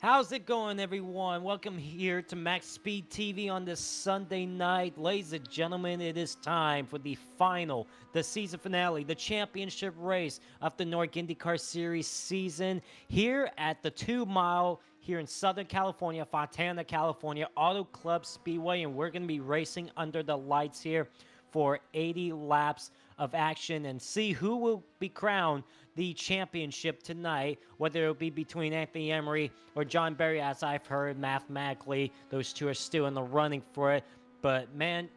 How's it going, everyone? Welcome here to Max Speed TV on this Sunday night. Ladies and gentlemen, it is time for the final, the season finale, the championship race of the Nordic IndyCar Series season here at the 2 Mile here in Southern California, Fontana, California, Auto Club Speedway, and we're going to be racing under the lights here for 80 laps of action and see who will be crowned the championship tonight, whether it'll be between Anthony Emery or John Berry. As I've heard, mathematically, those two are still in the running for it. But man,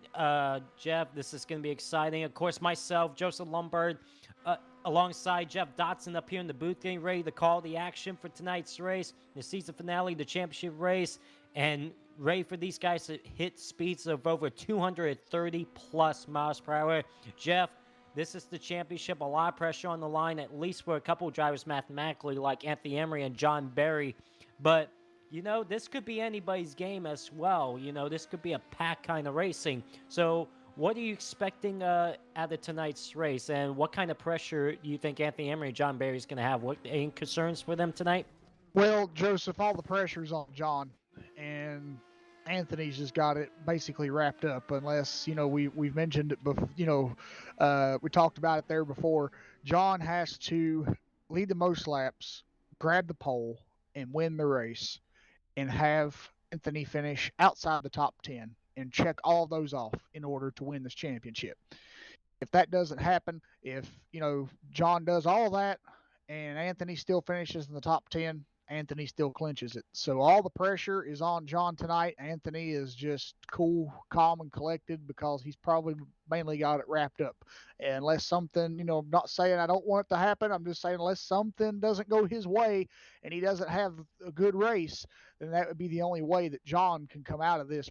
Jeff, this is going to be exciting. Of course, myself, Joseph Lombard, alongside Jeff Dotson up here in the booth, getting ready to call the action for tonight's race, the season finale, the championship race, and ready for these guys to hit speeds of over 230 plus miles per hour. Jeff, this is the championship. A lot of pressure on the line, at least for a couple of drivers mathematically, like Anthony Emery and John Berry. But this could be anybody's game as well. This could be a pack kind of racing. So, what are you expecting out of tonight's race, and what kind of pressure do you think Anthony Emery and John Berry is going to have? What any concerns for them tonight? Well, Joseph, all the pressure's on John, and Anthony's just got it basically wrapped up. Unless we've mentioned it before. We talked about it there before. John has to lead the most laps, grab the pole, and win the race, and have Anthony finish outside the top 10 and check all those off in order to win this championship. If that doesn't happen, if John does all that and Anthony still finishes in the top 10, Anthony still clinches it. So all the pressure is on John tonight. Anthony is just cool, calm, and collected because he's probably mainly got it wrapped up. Unless something, I'm not saying I don't want it to happen. I'm just saying unless something doesn't go his way and he doesn't have a good race, then that would be the only way that John can come out of this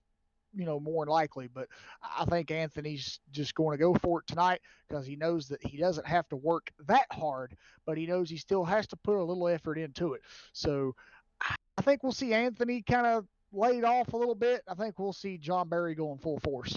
more than likely. But I think Anthony's just going to go for it tonight because he knows that he doesn't have to work that hard, but he knows he still has to put a little effort into it. So I think we'll see Anthony kind of laid off a little bit. I think we'll see John Berry going full force.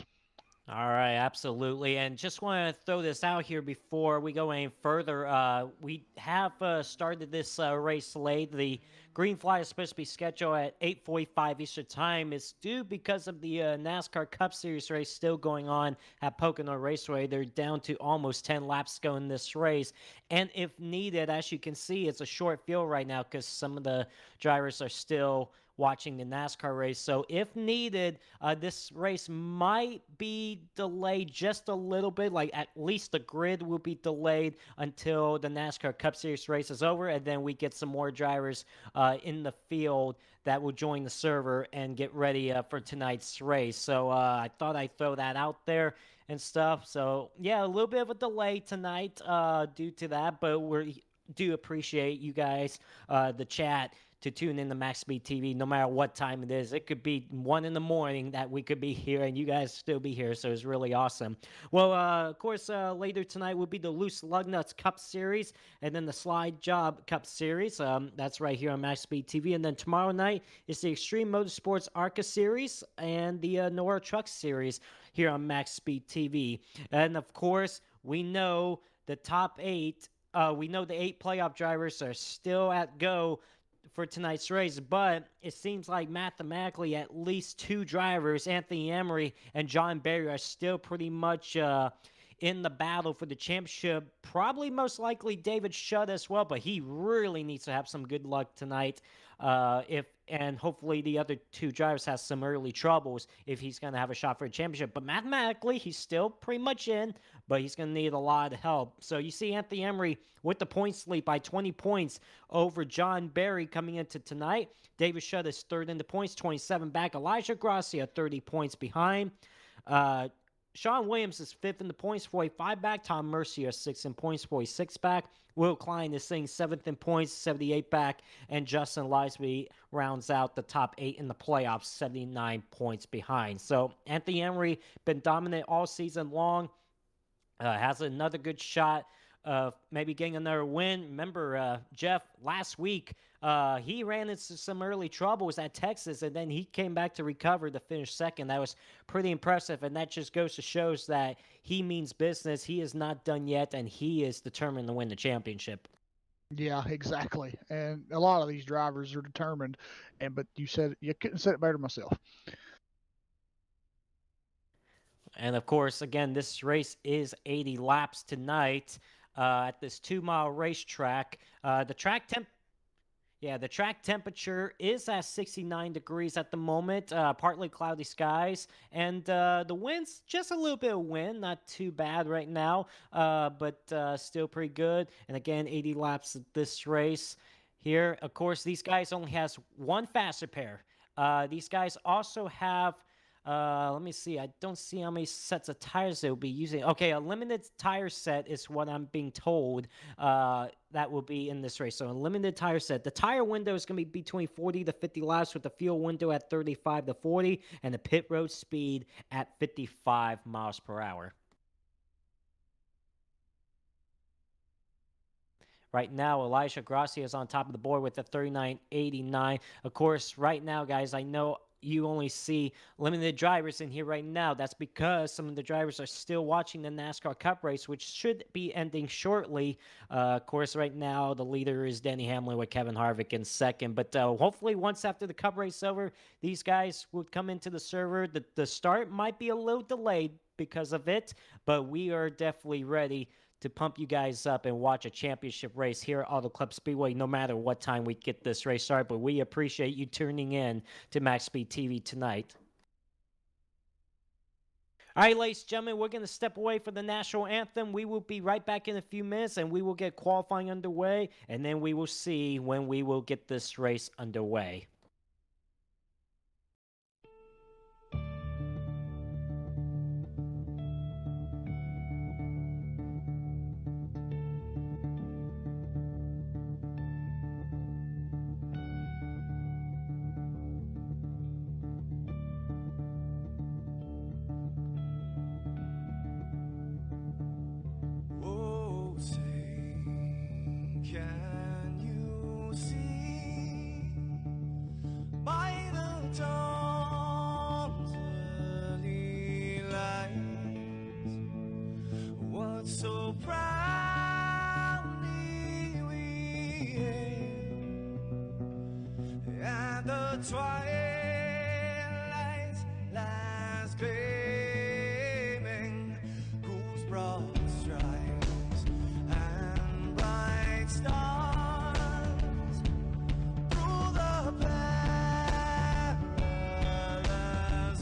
All right, absolutely. And just want to throw this out here before we go any further. We have started this race late. The green flag is supposed to be scheduled at 8:45 Eastern Time. It's due because of the NASCAR Cup Series race still going on at Pocono Raceway. They're down to almost 10 laps to go in this race. And if needed, as you can see, it's a short field right now because some of the drivers are still watching the NASCAR race. So if needed, this race might be delayed just a little bit. Like at least the grid will be delayed until the NASCAR Cup Series race is over, and then we get some more drivers in the field that will join the server and get ready for tonight's race. So I thought I'd throw that out there and stuff. So yeah, a little bit of a delay tonight due to that, but we do appreciate you guys, the chat, to tune in to Max Speed TV no matter what time it is. It could be 1 in the morning that we could be here and you guys still be here, so it's really awesome. Well, of course, later tonight will be the Loose Lug Nuts Cup Series and then the Slide Job Cup Series. That's right here on Max Speed TV. And then tomorrow night is the Extreme Motorsports ARCA Series and the Nora Truck Series here on Max Speed TV. And of course, we know the top eight. We know the 8 playoff drivers are still at go for tonight's race, but it seems like mathematically at least 2 drivers, Anthony Emery and John Berry, are still pretty much in the battle for the championship. Probably most likely David Shutt as well, but he really needs to have some good luck tonight. If and hopefully the other 2 drivers has some early troubles if he's going to have a shot for a championship. But mathematically, he's still pretty much in, but he's going to need a lot of help. So you see Anthony Emery with the points lead by 20 points over John Berry coming into tonight. David Shutt is third in the points, 27 back. Elijah Gracia 30 points behind. Sean Williams is fifth in the points, 45 back. Tom Mercier sixth in points, 46 back. Will Klein is sitting seventh in points, 78 back. And Justin Lisby rounds out the top 8 in the playoffs, 79 points behind. So Anthony Emery been dominant all season long. Has another good shot of maybe getting another win. Remember, Jeff, last week, he ran into some early troubles at Texas, and then he came back to recover to finish second. That was pretty impressive, and that just goes to shows that he means business. He is not done yet, and he is determined to win the championship. Yeah, exactly. And a lot of these drivers are determined. And but you couldn't say it better myself. And of course, again, this race is 80 laps tonight at this 2 mile racetrack. The track temperature is at 69 degrees at the moment, partly cloudy skies, and the wind's just a little bit of wind, not too bad right now, but still pretty good. And again, 80 laps of this race here. Of course, these guys only has one faster pair. These guys also have let me see. I don't see how many sets of tires they'll be using. Okay, a limited tire set is what I'm being told that will be in this race. So a limited tire set. The tire window is going to be between 40 to 50 laps with the fuel window at 35 to 40 and the pit road speed at 55 miles per hour. Right now, Elijah Gracia is on top of the board with a 39.89. Of course, right now, guys, I know you only see limited drivers in here right now. That's because some of the drivers are still watching the NASCAR Cup race, which should be ending shortly. Of course, right now, the leader is Denny Hamlin with Kevin Harvick in second. But hopefully, once after the Cup race is over, these guys would come into the server. The start might be a little delayed because of it, but we are definitely ready to pump you guys up and watch a championship race here at Auto Club Speedway, no matter what time we get this race started. But we appreciate you tuning in to Max Speed TV tonight. All right, ladies and gentlemen, we're going to step away for the national anthem. We will be right back in a few minutes, and we will get qualifying underway, and then we will see when we will get this race underway. Can you see by the dawn's early light what so proudly we hailed at the twilight's last gleaming, whose broad stripes and bright stars through the perilous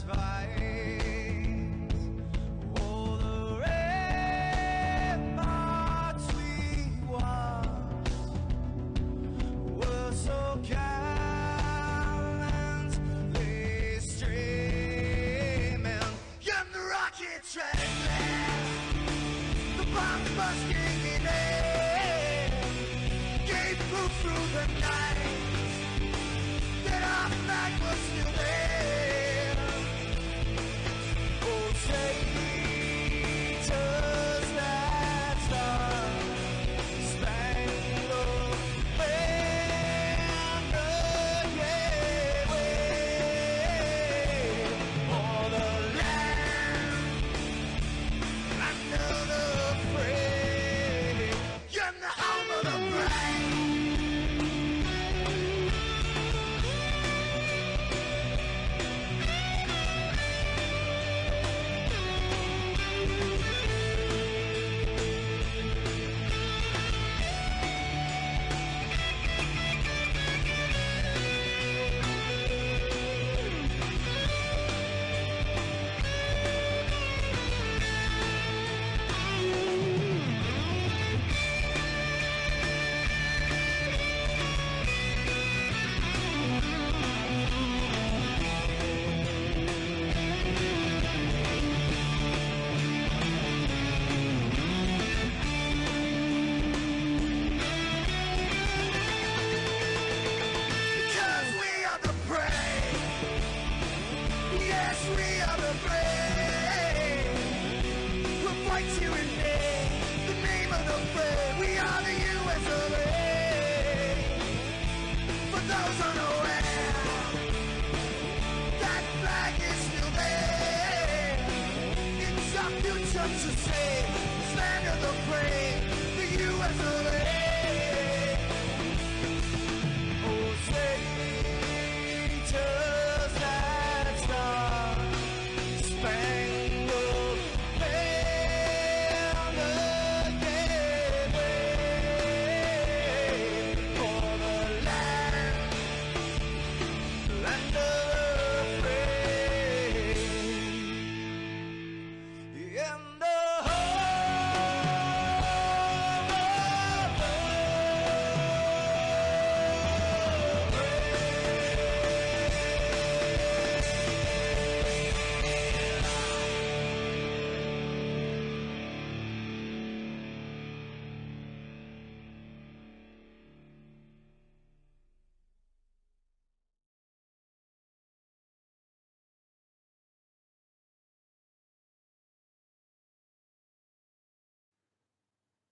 fight, oh, the ramparts we watched were so gallantly streaming, and the rockets ran last, the bombs bursting in air, gave proof through the night that our flag was still there. Oh, traitors that star-spangled banner, yeah, wave for the land under the frame, you're the home of the brave. Because we are the brave. Yes, we are the brave. We'll fight you in name, the name of the brave. We are the US of A. For those unaware, that flag is still there. It's our future to save, this land of the brave, the US of A.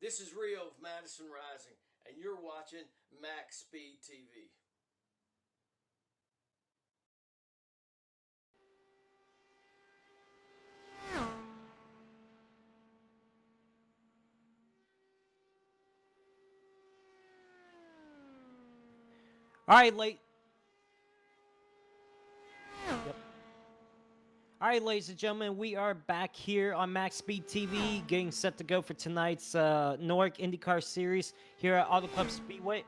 This is Rio of Madison Rising, and you're watching MaxSpeedTV. All right, Yep. All right, ladies and gentlemen, we are back here on Max Speed TV, getting set to go for tonight's Newark IndyCar Series here at Auto Club Speedway.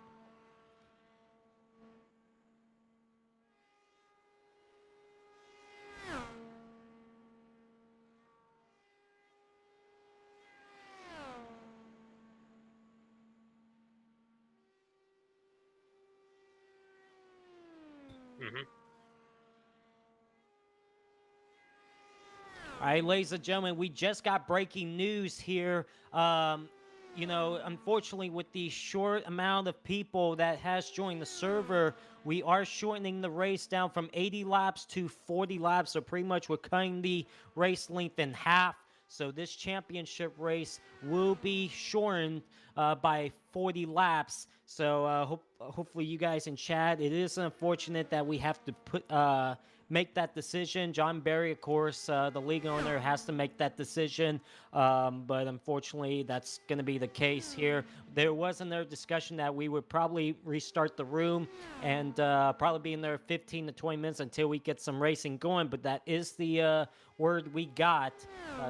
All right, ladies and gentlemen, we just got breaking news here. Unfortunately, with the short amount of people that has joined the server, we are shortening the race down from 80 laps to 40 laps. So pretty much we're cutting the race length in half. So this championship race will be shortened by 40 laps. So hopefully you guys in chat, it is unfortunate that we have to make that decision. John Barry, of course, the league owner, has to make that decision. But unfortunately, that's going to be the case here. There was another discussion that we would probably restart the room and probably be in there 15 to 20 minutes until we get some racing going. But that is the word we got.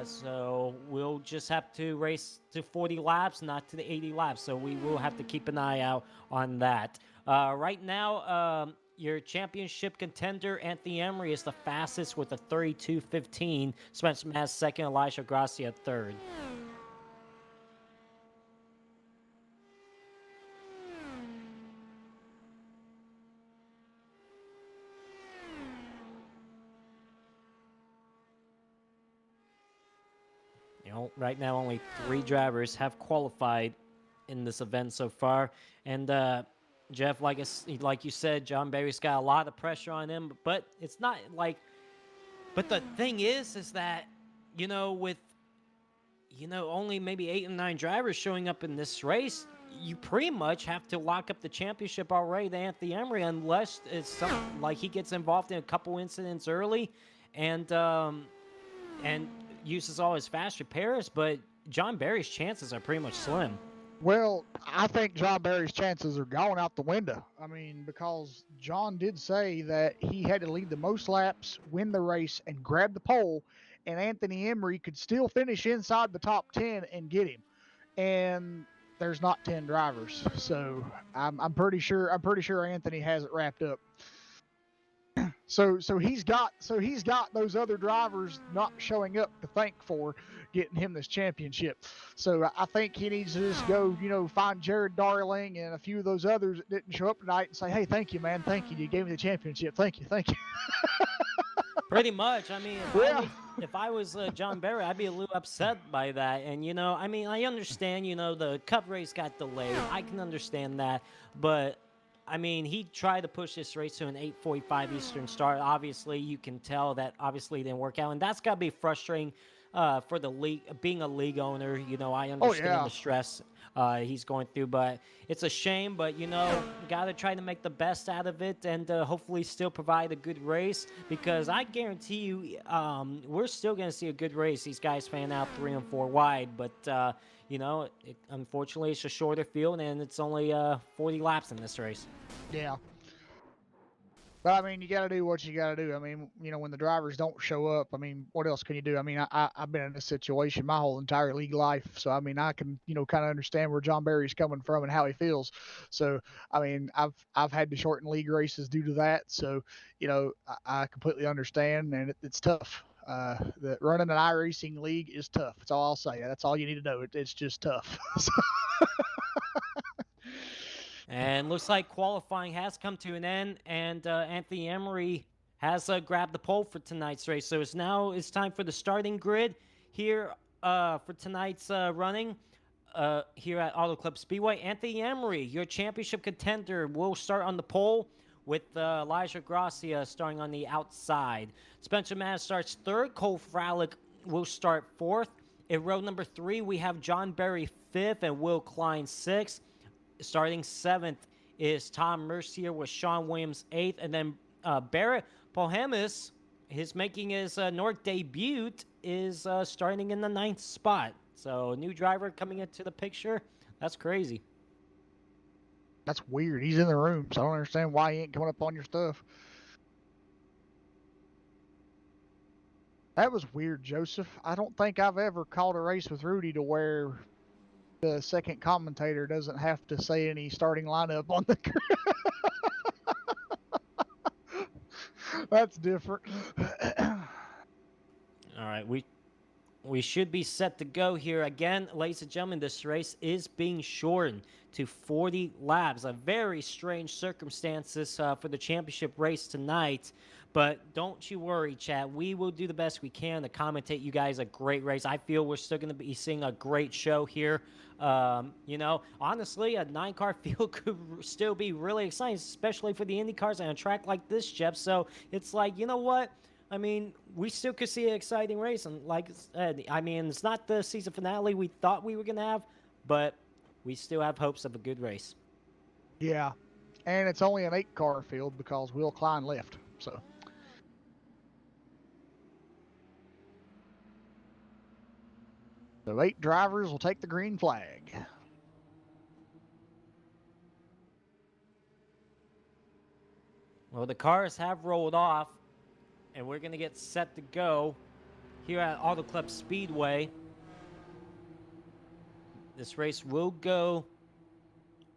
So we'll just have to race to 40 laps, not to the 80 laps. So we will have to keep an eye out on that. Right now, your championship contender, Anthony Emery, is the fastest with a 32.15. Spencer Mass second, Elijah Gracia third. Right now only 3 drivers have qualified in this event so far. And Jeff, like you said, John Barry's got a lot of pressure on him, but it's not like. But the thing is that with only maybe 8 or 9 drivers showing up in this race, you pretty much have to lock up the championship already to Anthony Emery, unless it's something like he gets involved in a couple incidents early, and uses all his fast repairs. But John Barry's chances are pretty much slim. Well, I think John Barry's chances are gone out the window. I mean, because John did say that he had to lead the most laps, win the race, and grab the pole, and Anthony Emery could still finish inside the top 10 and get him. And there's not 10 drivers, so I'm pretty sure Anthony has it wrapped up. So he's got those other drivers not showing up to thank for getting him this championship. So I think he needs to just go, find Jared Darling and a few of those others that didn't show up tonight and say, hey, thank you, man, thank you, you gave me the championship, thank you. Pretty much. I mean, if I was John Barry, I'd be a little upset by that. And I understand. The Cup race got delayed. I can understand that, but. I mean, he tried to push this race to an 8:45 Eastern start. Obviously, you can tell that obviously it didn't work out, and that's got to be frustrating for the league. Being a league owner, I understand the stress he's going through, but it's a shame. But got to try to make the best out of it, and hopefully still provide a good race. Because I guarantee you, we're still going to see a good race. These guys fan out 3 and 4 wide, but. Unfortunately, it's a shorter field, and it's only 40 laps in this race. Yeah. But, I mean, you got to do what you got to do. I mean, when the drivers don't show up, I mean, what else can you do? I mean, I've been in this situation my whole entire league life. So, I mean, I can, kind of understand where John Barry's coming from and how he feels. So, I mean, I've had to shorten league races due to that. So, I completely understand, and it's tough. That running an iRacing league is tough. That's all I'll say. That's all you need to know. It's just tough. And looks like qualifying has come to an end, and Anthony Emery has grabbed the pole for tonight's race. So it's time for the starting grid here for tonight's running here at Auto Club Speedway. Anthony Emery, your championship contender, will start on the pole with Elijah Gracia starting on the outside. Spencer Mass starts third. Cole Fralick will start fourth. In row number 3, we have John Barry 5th and Will Klein 6th. Starting 7th is Tom Mercier with Sean Williams 8th. And then Barrett Polhemus, his making his North debut, is starting in the 9th spot. So new driver coming into the picture. That's crazy. That's weird. He's in the room, so I don't understand why he ain't coming up on your stuff. That was weird, Joseph. I don't think I've ever called a race with Rudy to where the second commentator doesn't have to say any starting lineup on the. That's different. All right, we should be set to go here. Again, ladies and gentlemen, this race is being shortened to 40 laps. A very strange circumstances for the championship race tonight. But don't you worry, chat. We will do the best we can to commentate you guys a great race. I feel we're still going to be seeing a great show here. You know, honestly, a 9-car field could still be really exciting, especially for the Indy cars on a track like this, Jeff. So it's like, you know what? I mean, we still could see an exciting race. And like I said, I mean, it's not the season finale we thought we were going to have, but we still have hopes of a good race. Yeah. And it's only an 8-car field because Will Klein left. So 8 drivers will take the green flag. Well, the cars have rolled off, and we're going to get set to go here at Auto Club Speedway. This race will go,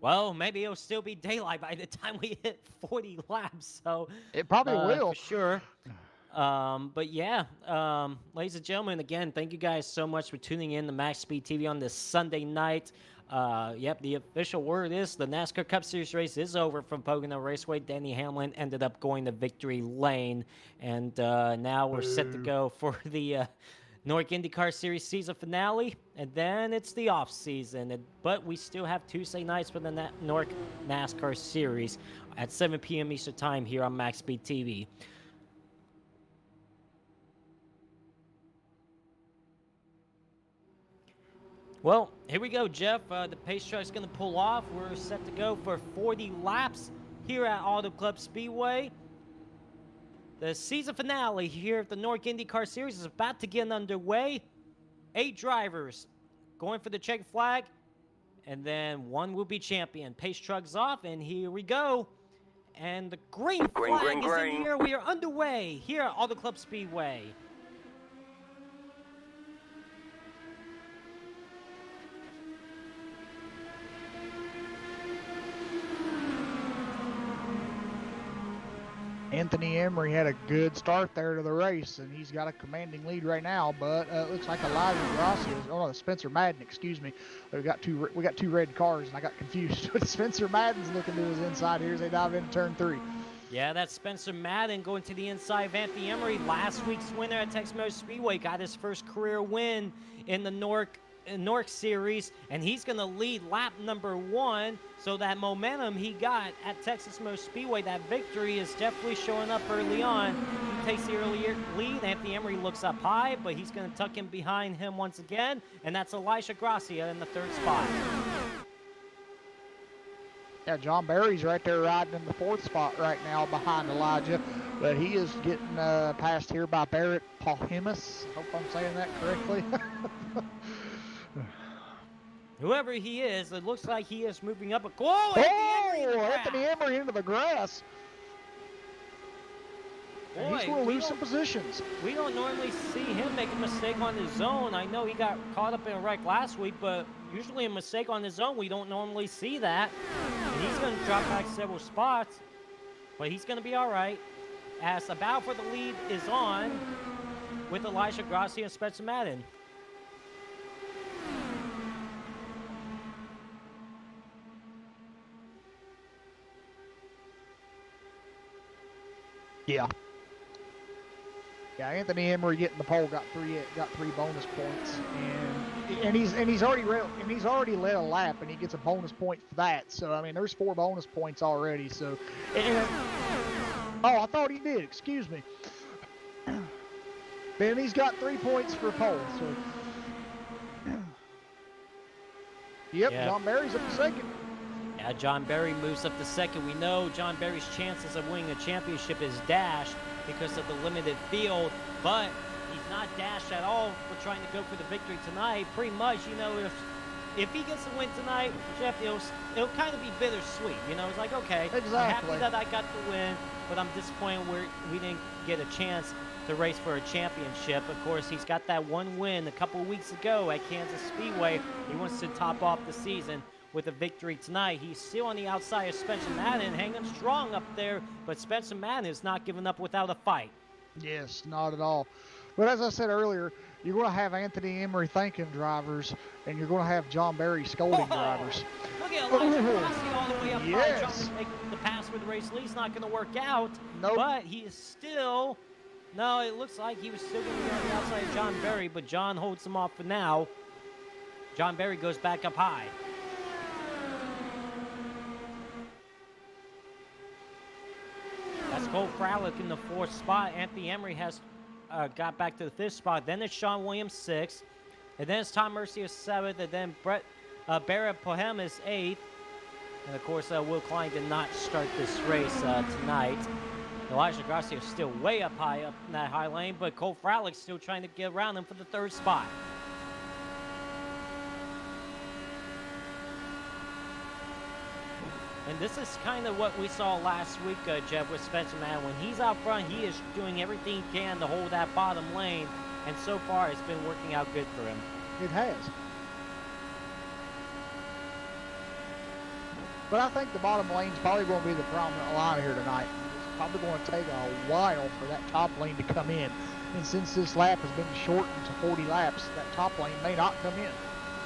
well, maybe it'll still be daylight by the time we hit 40 laps. So It probably will. for sure. But yeah, ladies and gentlemen, again, thank you guys so much for tuning in to Max Speed TV on this Sunday night. Yep, the official word is the NASCAR Cup Series race is over from Pocono Raceway. Denny Hamlin ended up going to victory lane, and now we're set to go for the North IndyCar Series season finale, and then it's the off season. But we still have Tuesday nights for the North NASCAR Series at 7 p.m. Eastern Time here on Max Speed TV. Well, here we go, Jeff. The pace truck's going to pull off. We're set to go for 40 laps here at Auto Club Speedway. The season finale here at the North IndyCar Series is about to get underway. 8 drivers going for the check flag, and then 1 will be champion. Pace truck's off, and here we go. And the green flag is in the air. We are underway here at Auto Club Speedway. Anthony Emery had a good start there to the race, and he's got a commanding lead right now. But it looks like Elijah Grossi is, oh no, Spencer Madden, excuse me. We got two red cars, and I got confused. Spencer Madden's looking to his inside here as they dive into turn 3. Yeah, that's Spencer Madden going to the inside of Anthony Emery. Last week's winner at Texas Motor Speedway got his first career win in the North Series, and he's going to lead lap number 1. So that momentum he got at Texas Motor Speedway, that victory is definitely showing up early on. He takes the early lead. Anthony Emery looks up high, but he's going to tuck in behind him once again, and that's Elijah Gracia in the 3rd spot. Yeah, John Barry's right there riding in the 4th spot right now behind Elijah, but he is getting passed here by Barrett Polhemus. Hope I'm saying that correctly. Whoever he is, it looks like he is moving up. Whoa, Anthony Emery into the grass. Boy, he's going to lose some positions. We don't normally see him make a mistake on his own. I know he got caught up in a wreck last week, but usually a mistake on his own, we don't normally see that. And he's going to drop back several spots, but he's going to be all right. As the battle for the lead is on with Elijah Grossi and Spencer Madden. Yeah. Yeah, Anthony Emery getting the pole got three bonus points, and he's already led a lap, and he gets a bonus point for that. So I mean, there's 4 bonus points already. So, oh, I thought he did. Excuse me. Then he's got 3 points for pole. So Yep, Yeah. John Barry's up to second. Yeah, John Berry moves up to second. We know John Berry's chances of winning a championship is dashed because of the limited field, but he's not dashed at all for trying to go for the victory tonight. Pretty much, you know, if he gets a win tonight, Jeff, it'll kind of be bittersweet. You know, it's like, okay, I'm happy Exactly. that I got the win, but I'm disappointed we didn't get a chance to race for a championship. Of course, he's got that one win a couple weeks ago at Kansas Speedway. He wants to top off the season with a victory tonight. He's still on the outside of Spencer Madden, hanging strong up there, but Spencer Madden is not giving up without a fight. Yes, not at all. But as I said earlier, you're going to have Anthony Emery thanking drivers, and you're going to have John Barry scolding drivers. Look at Elijah Ooh, Rossi all the way up high, yes. trying to make the pass for the race lead. It's not going to work out, Nope. but he is still... No, it looks like he was still going to be on the outside of John Berry, but John holds him off for now. John Berry goes back up high. That's Cole Fralick in the 4th spot. Anthony Emery has got back to the 5th spot. Then it's Sean Williams 6th. And then it's Tom Mercier 7th. And then Barrett Pohem is 8th. And of course, Will Klein did not start this race tonight. Elijah Gracia is still way up high up in that high lane, but Cole Fralick's still trying to get around him for the 3rd spot. And this is kind of what we saw last week, Jeff, with Spencer Madden. When he's out front, he is doing everything he can to hold that bottom lane, and so far it's been working out good for him. It has. But I think the bottom lane's probably going to be the prominent line here tonight. It's probably going to take a while for that top lane to come in. And since this lap has been shortened to 40 laps, that top lane may not come in.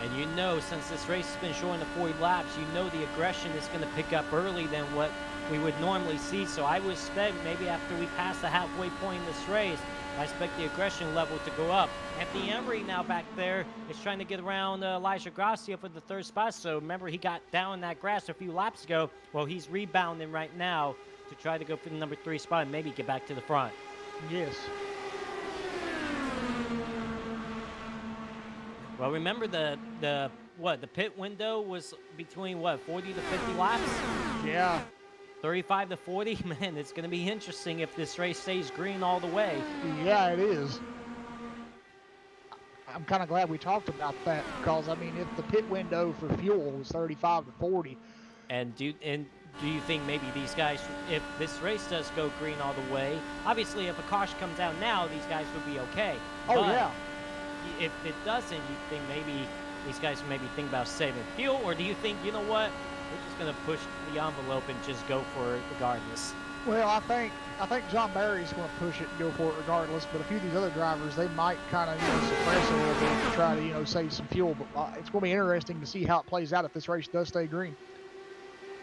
And you know, since this race has been shortened to 40 laps, you know the aggression is going to pick up early than what we would normally see. So I would expect maybe after we pass the halfway point in this race, I expect the aggression level to go up. Anthony Emery now back there is trying to get around Elijah Gracia for the 3rd spot. So remember, he got down in that grass a few laps ago. Well, he's rebounding right now to try to go for the number 3 spot and maybe get back to the front. Yes. Well, remember the pit window was between 40 to 50 laps? Yeah. 35 to 40. Man, it's going to be interesting if this race stays green all the way. Yeah, it is. I'm kind of glad we talked about that because, I mean, if the pit window for fuel was 35 to 40. And do you think maybe these guys, if this race does go green all the way, obviously if a caution comes out now, these guys would be okay. Oh, but yeah. if it doesn't, you think maybe these guys maybe think about saving fuel, or do you think, you know what, we're just going to push the envelope and just go for it regardless? Well, I think John Barry's going to push it and go for it regardless. But a few of these other drivers, they might kind of suppress it a little bit to try to save some fuel. But it's going to be interesting to see how it plays out if this race does stay green.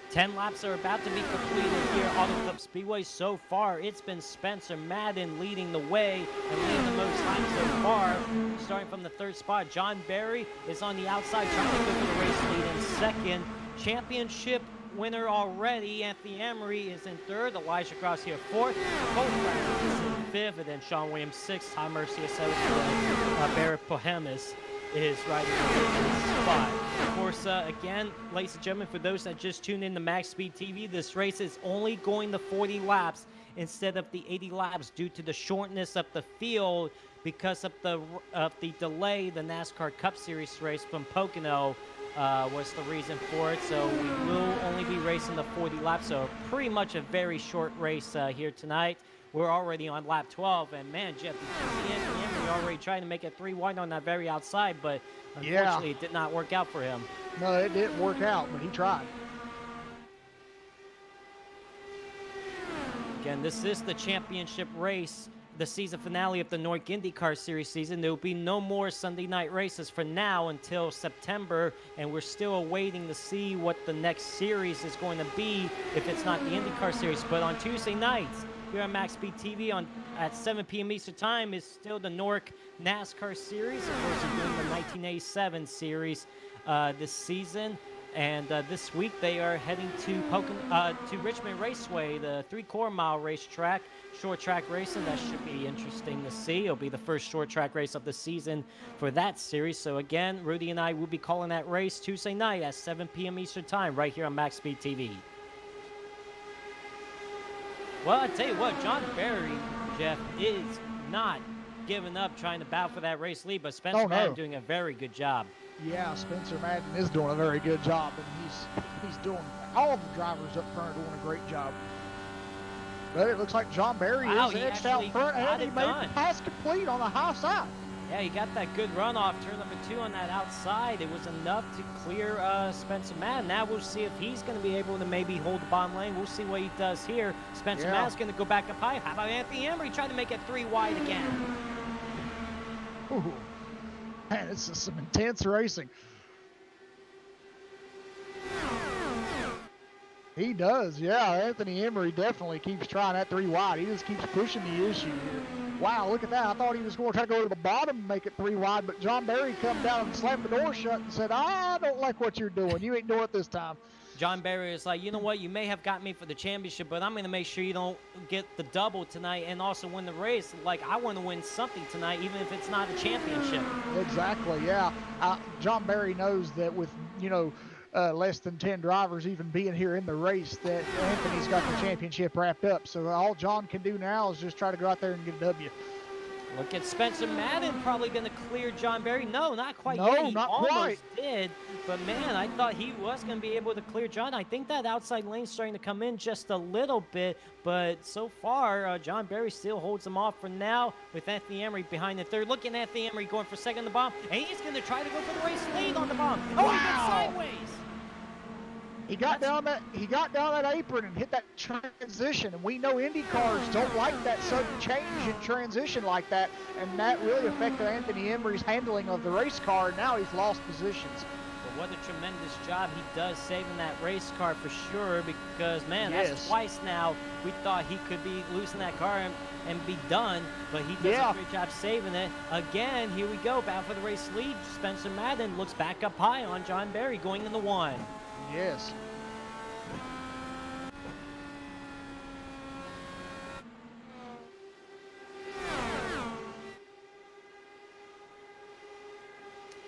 10 laps are about to be completed here at Auto Club Speedway. So far, it's been Spencer Madden leading the way and leading the most time so far. Starting from the 3rd spot, John Berry is on the outside trying to go for the race lead in 2nd. Championship winner already, Anthony Emery is in 3rd. Elijah Gracia 4th. Cole Fralick is in 5th. And then Sean Williams 6th. Tom Mercier 7th. And then Barrett Pohemis is riding in the 5th spot. Of course, again, ladies and gentlemen, for those that just tuned in to MaxSpeedTV, this race is only going to 40 laps instead of the 80 laps due to the shortness of the field because of the delay. The NASCAR Cup Series race from Pocono was the reason for it. So we will only be racing the 40 laps. So pretty much a very short race here tonight. We're already on lap 12, and man, Jeff, did you see Anthony Emery already trying to make it 3 wide on that very outside, but unfortunately it did not work out for him. No, it didn't work out, but he tried. Again, this is the championship race, the season finale of the North IndyCar Series season. There will be no more Sunday night races for now until September, and we're still awaiting to see what the next series is going to be if it's not the IndyCar Series. But on Tuesday nights, here on MaxSpeedTV at 7 p.m. Eastern Time is still the Newark NASCAR Series. Of course, we're doing the 1987 series this season. And this week they are heading to Richmond Raceway, the 3/4 mile racetrack, short track racing. That should be interesting to see. It'll be the first short track race of the season for that series. So again, Rudy and I will be calling that race Tuesday night at 7 p.m. Eastern Time right here on MaxSpeedTV. Well, I tell you what, John Barry, Jeff, is not giving up trying to battle for that race lead, but Spencer Madden doing a very good job. Yeah, Spencer Madden is doing a very good job, and he's doing, all the drivers up front are doing a great job. But it looks like John Barry is edged out front, and he made the pass complete on the high side. Yeah, he got that good runoff, turn number 2 on that outside. It was enough to clear Spencer Madden. Now we'll see if he's going to be able to maybe hold the bottom lane. We'll see what he does here. Spencer Madden's going to go back up high. How about Anthony Emery trying to make it 3 wide again? Ooh. Man, this is some intense racing. He does, yeah. Anthony Emery definitely keeps trying that 3 wide. He just keeps pushing the issue here. Wow, look at that. I thought he was going to try to go to the bottom and make it 3 wide, but John Barry come down and slammed the door shut and said, I don't like what you're doing. You ain't doing it this time. John Barry is like, you know what? You may have got me for the championship, but I'm going to make sure you don't get the double tonight and also win the race. Like, I want to win something tonight, even if it's not a championship. Exactly, yeah. John Barry knows that with, less than 10 drivers even being here in the race, that Anthony's got the championship wrapped up. So all John can do now is just try to go out there and get a W. Look at Spencer Madden probably going to clear John Barry. No, not quite no, yet. He not almost quite. did. But, man, I thought he was going to be able to clear John. I think that outside lane's starting to come in just a little bit. But so far, John Barry still holds him off for now with Anthony Emery behind the third. Look at Anthony Emery going for second on the bomb. And he's going to try to go for the race lead on the bomb. Oh, wow. He went sideways. He got down that apron and hit that transition, and we know Indy cars don't like that sudden change in transition like that, and that really affected Anthony Emery's handling of the race car. Now he's lost positions. But what a tremendous job he does saving that race car for sure, because man, that's twice now we thought he could be losing that car and be done, but he does a great job saving it. Again, here we go, battle for the race lead. Spencer Madden looks back up high on John Barry going in the 1. Yes.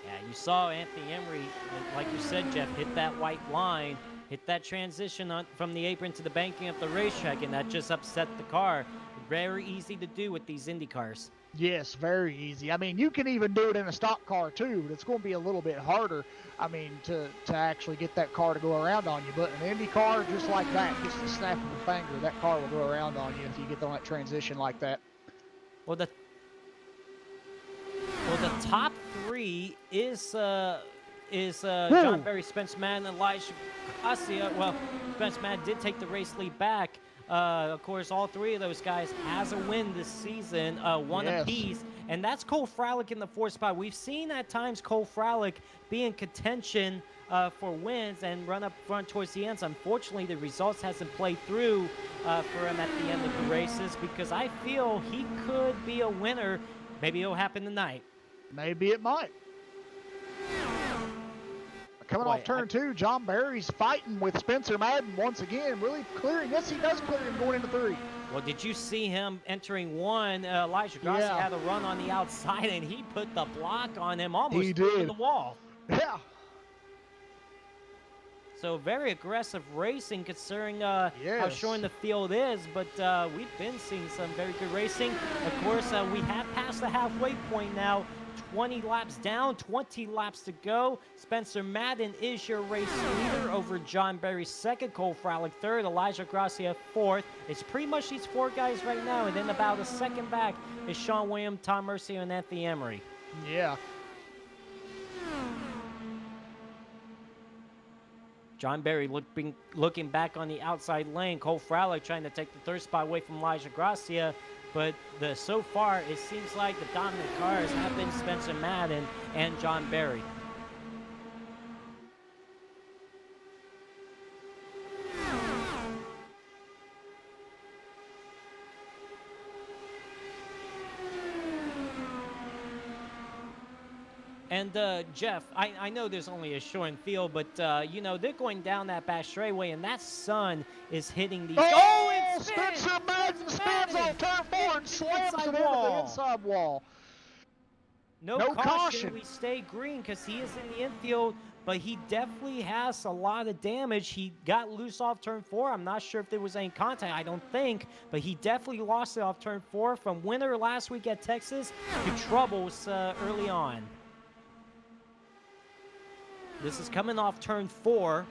Yeah, you saw Anthony Emery, like you said, Jeff, hit that white line, hit that transition from the apron to the banking of the racetrack, and that just upset the car. Very easy to do with these Indy cars. Yes, very easy. I mean, you can even do it in a stock car too, but it's going to be a little bit harder, I mean, to actually get that car to go around on you. But an Indy car, just like that, just the snap of the finger, that car will go around on you if you get on that transition like that. Well, the top 3 is John Barry, Spencer Madden, and Elijah Garcia. Well, Spencer Madden did take the race lead back. Of course, all 3 of those guys has a win this season, one apiece, and that's Cole Fralick in the 4th spot. We've seen at times Cole Fralick be in contention for wins and run up front towards the ends. Unfortunately, the results hasn't played through for him at the end of the races, because I feel he could be a winner. Maybe it'll happen tonight. Maybe it might. Coming off turn 2, John Barry's fighting with Spencer Madden once again, really clearing. Yes, he does clear him going into 3. Well, did you see him entering 1? Elijah Garcia had a run on the outside, and he put the block on him, almost through the wall. Yeah. So very aggressive racing considering how short the field is, but we've been seeing some very good racing. Of course, we have passed the halfway point now. 20 laps down, 20 laps to go. Spencer Madden is your race leader over John Barry 2nd, Cole Fralick 3rd, Elijah Garcia 4th. It's pretty much these 4 guys right now, and then about a second back is Sean Williams, Tom Mercier, and Anthony Emery. Yeah. John Barry looking back on the outside lane. Cole Fralick trying to take the 3rd spot away from Elijah Garcia. But so far, it seems like the dominant cars have been Spencer Madden and John Barry. And Jeff, I know there's only a short field, but you know they're going down that back straightaway, and that sun is hitting these. Oh, It spins! Spencer Madden spins on turn 4 and slams it into the inside wall. No caution. We stay green because he is in the infield, but he definitely has a lot of damage. He got loose off turn 4. I'm not sure if there was any contact. I don't think, but he definitely lost it off turn 4 from winner last week at Texas to troubles early on. This is coming off turn 4.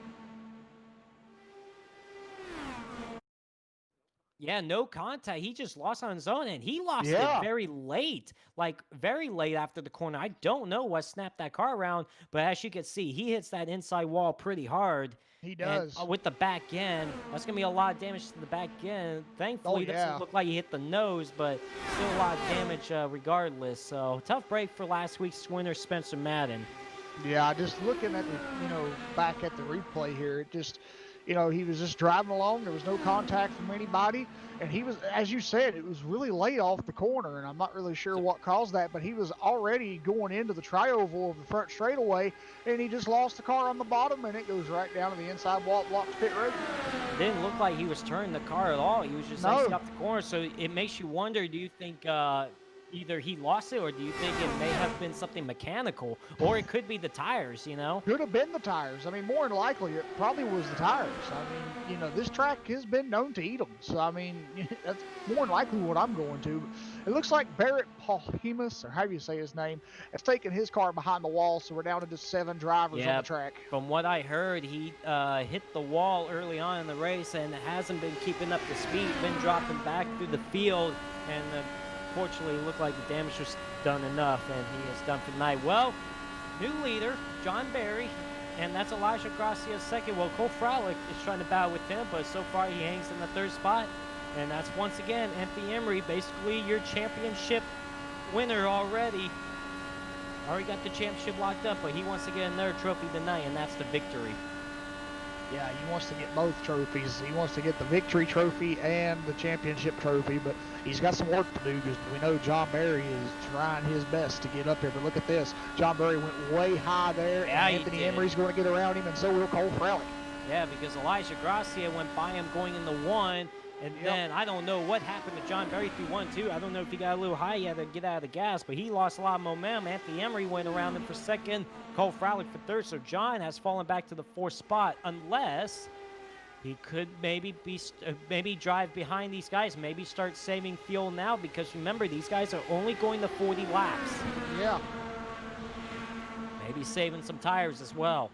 Yeah, no contact. He just lost on his own, and he lost it very late, like very late after the corner. I don't know what snapped that car around, but as you can see, he hits that inside wall pretty hard. He does. And, with the back end, that's going to be a lot of damage to the back end. Thankfully, it doesn't look like he hit the nose, but still a lot of damage regardless. So, tough break for last week's winner, Spencer Madden. Yeah, just looking at the, back at the replay here, it just, he was just driving along. There was no contact from anybody. And he was, as you said, it was really late off the corner. And I'm not really sure what caused that, but he was already going into the tri-oval of the front straightaway. And he just lost the car on the bottom, and it goes right down to the inside wall, blocks pit road. It didn't look like he was turning the car at all. He was just icing up the corner. So it makes you wonder, do you think either he lost it, or do you think it may have been something mechanical, or it could be the tires, Could have been the tires. I mean, more than likely, it probably was the tires. I mean, this track has been known to eat them. So, I mean, that's more than likely what I'm going to. It looks like Barrett Palhemus, or however you say his name, has taken his car behind the wall, so we're down to just 7 drivers on the track. From what I heard, he hit the wall early on in the race and hasn't been keeping up the speed, been dropping back through the field, and fortunately, it looked like the damage was done enough, and he is done for the night. Well, new leader, John Barry, and that's Elijah Gracia's second. Well, Cole Frolic is trying to battle with him, but so far he hangs in the 3rd spot. And that's once again Anthony Emery, basically your championship winner already. Already got the championship locked up, but he wants to get another trophy tonight, and that's the victory. Yeah, he wants to get both trophies. He wants to get the victory trophy and the championship trophy, but he's got some work to do because we know John Barry is trying his best to get up here. But look at this. John Barry went way high there, and Anthony Emery's going to get around him, and so will Cole Frelick. Yeah, because Elijah Gracia went by him going in the 1, and then I don't know what happened to John Barry through 1, 2. I don't know if he got a little high. He had to get out of the gas, but he lost a lot of momentum. Anthony Emery went around him for 2nd, Cole Frolic for 3rd. So John has fallen back to the 4th spot, unless he could maybe drive behind these guys, maybe start saving fuel now, because remember, these guys are only going to 40 laps. Yeah. Maybe saving some tires as well.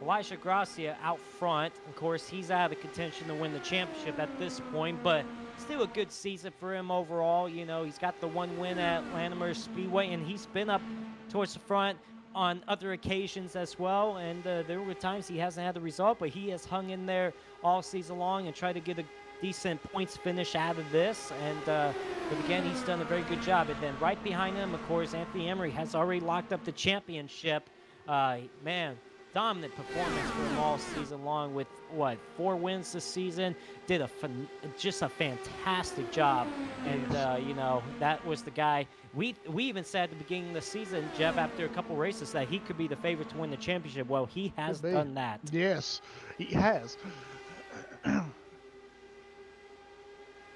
Elijah Gracia out front. Of course, he's out of contention to win the championship at this point, but still a good season for him overall. He's got the 1 win at Latimer Speedway, and he's been up towards the front on other occasions as well, and there were times he hasn't had the result, but he has hung in there all season long and tried to get a decent points finish out of this, and but again, he's done a very good job. And then right behind him, of course, Anthony Emery has already locked up the championship. Man, dominant performance for him all season long with, 4 wins this season. Did just a fantastic job. And, that was the guy. We even said at the beginning of the season, Jeff, after a couple races, that he could be the favorite to win the championship. Well, he has done that. Yes, he has.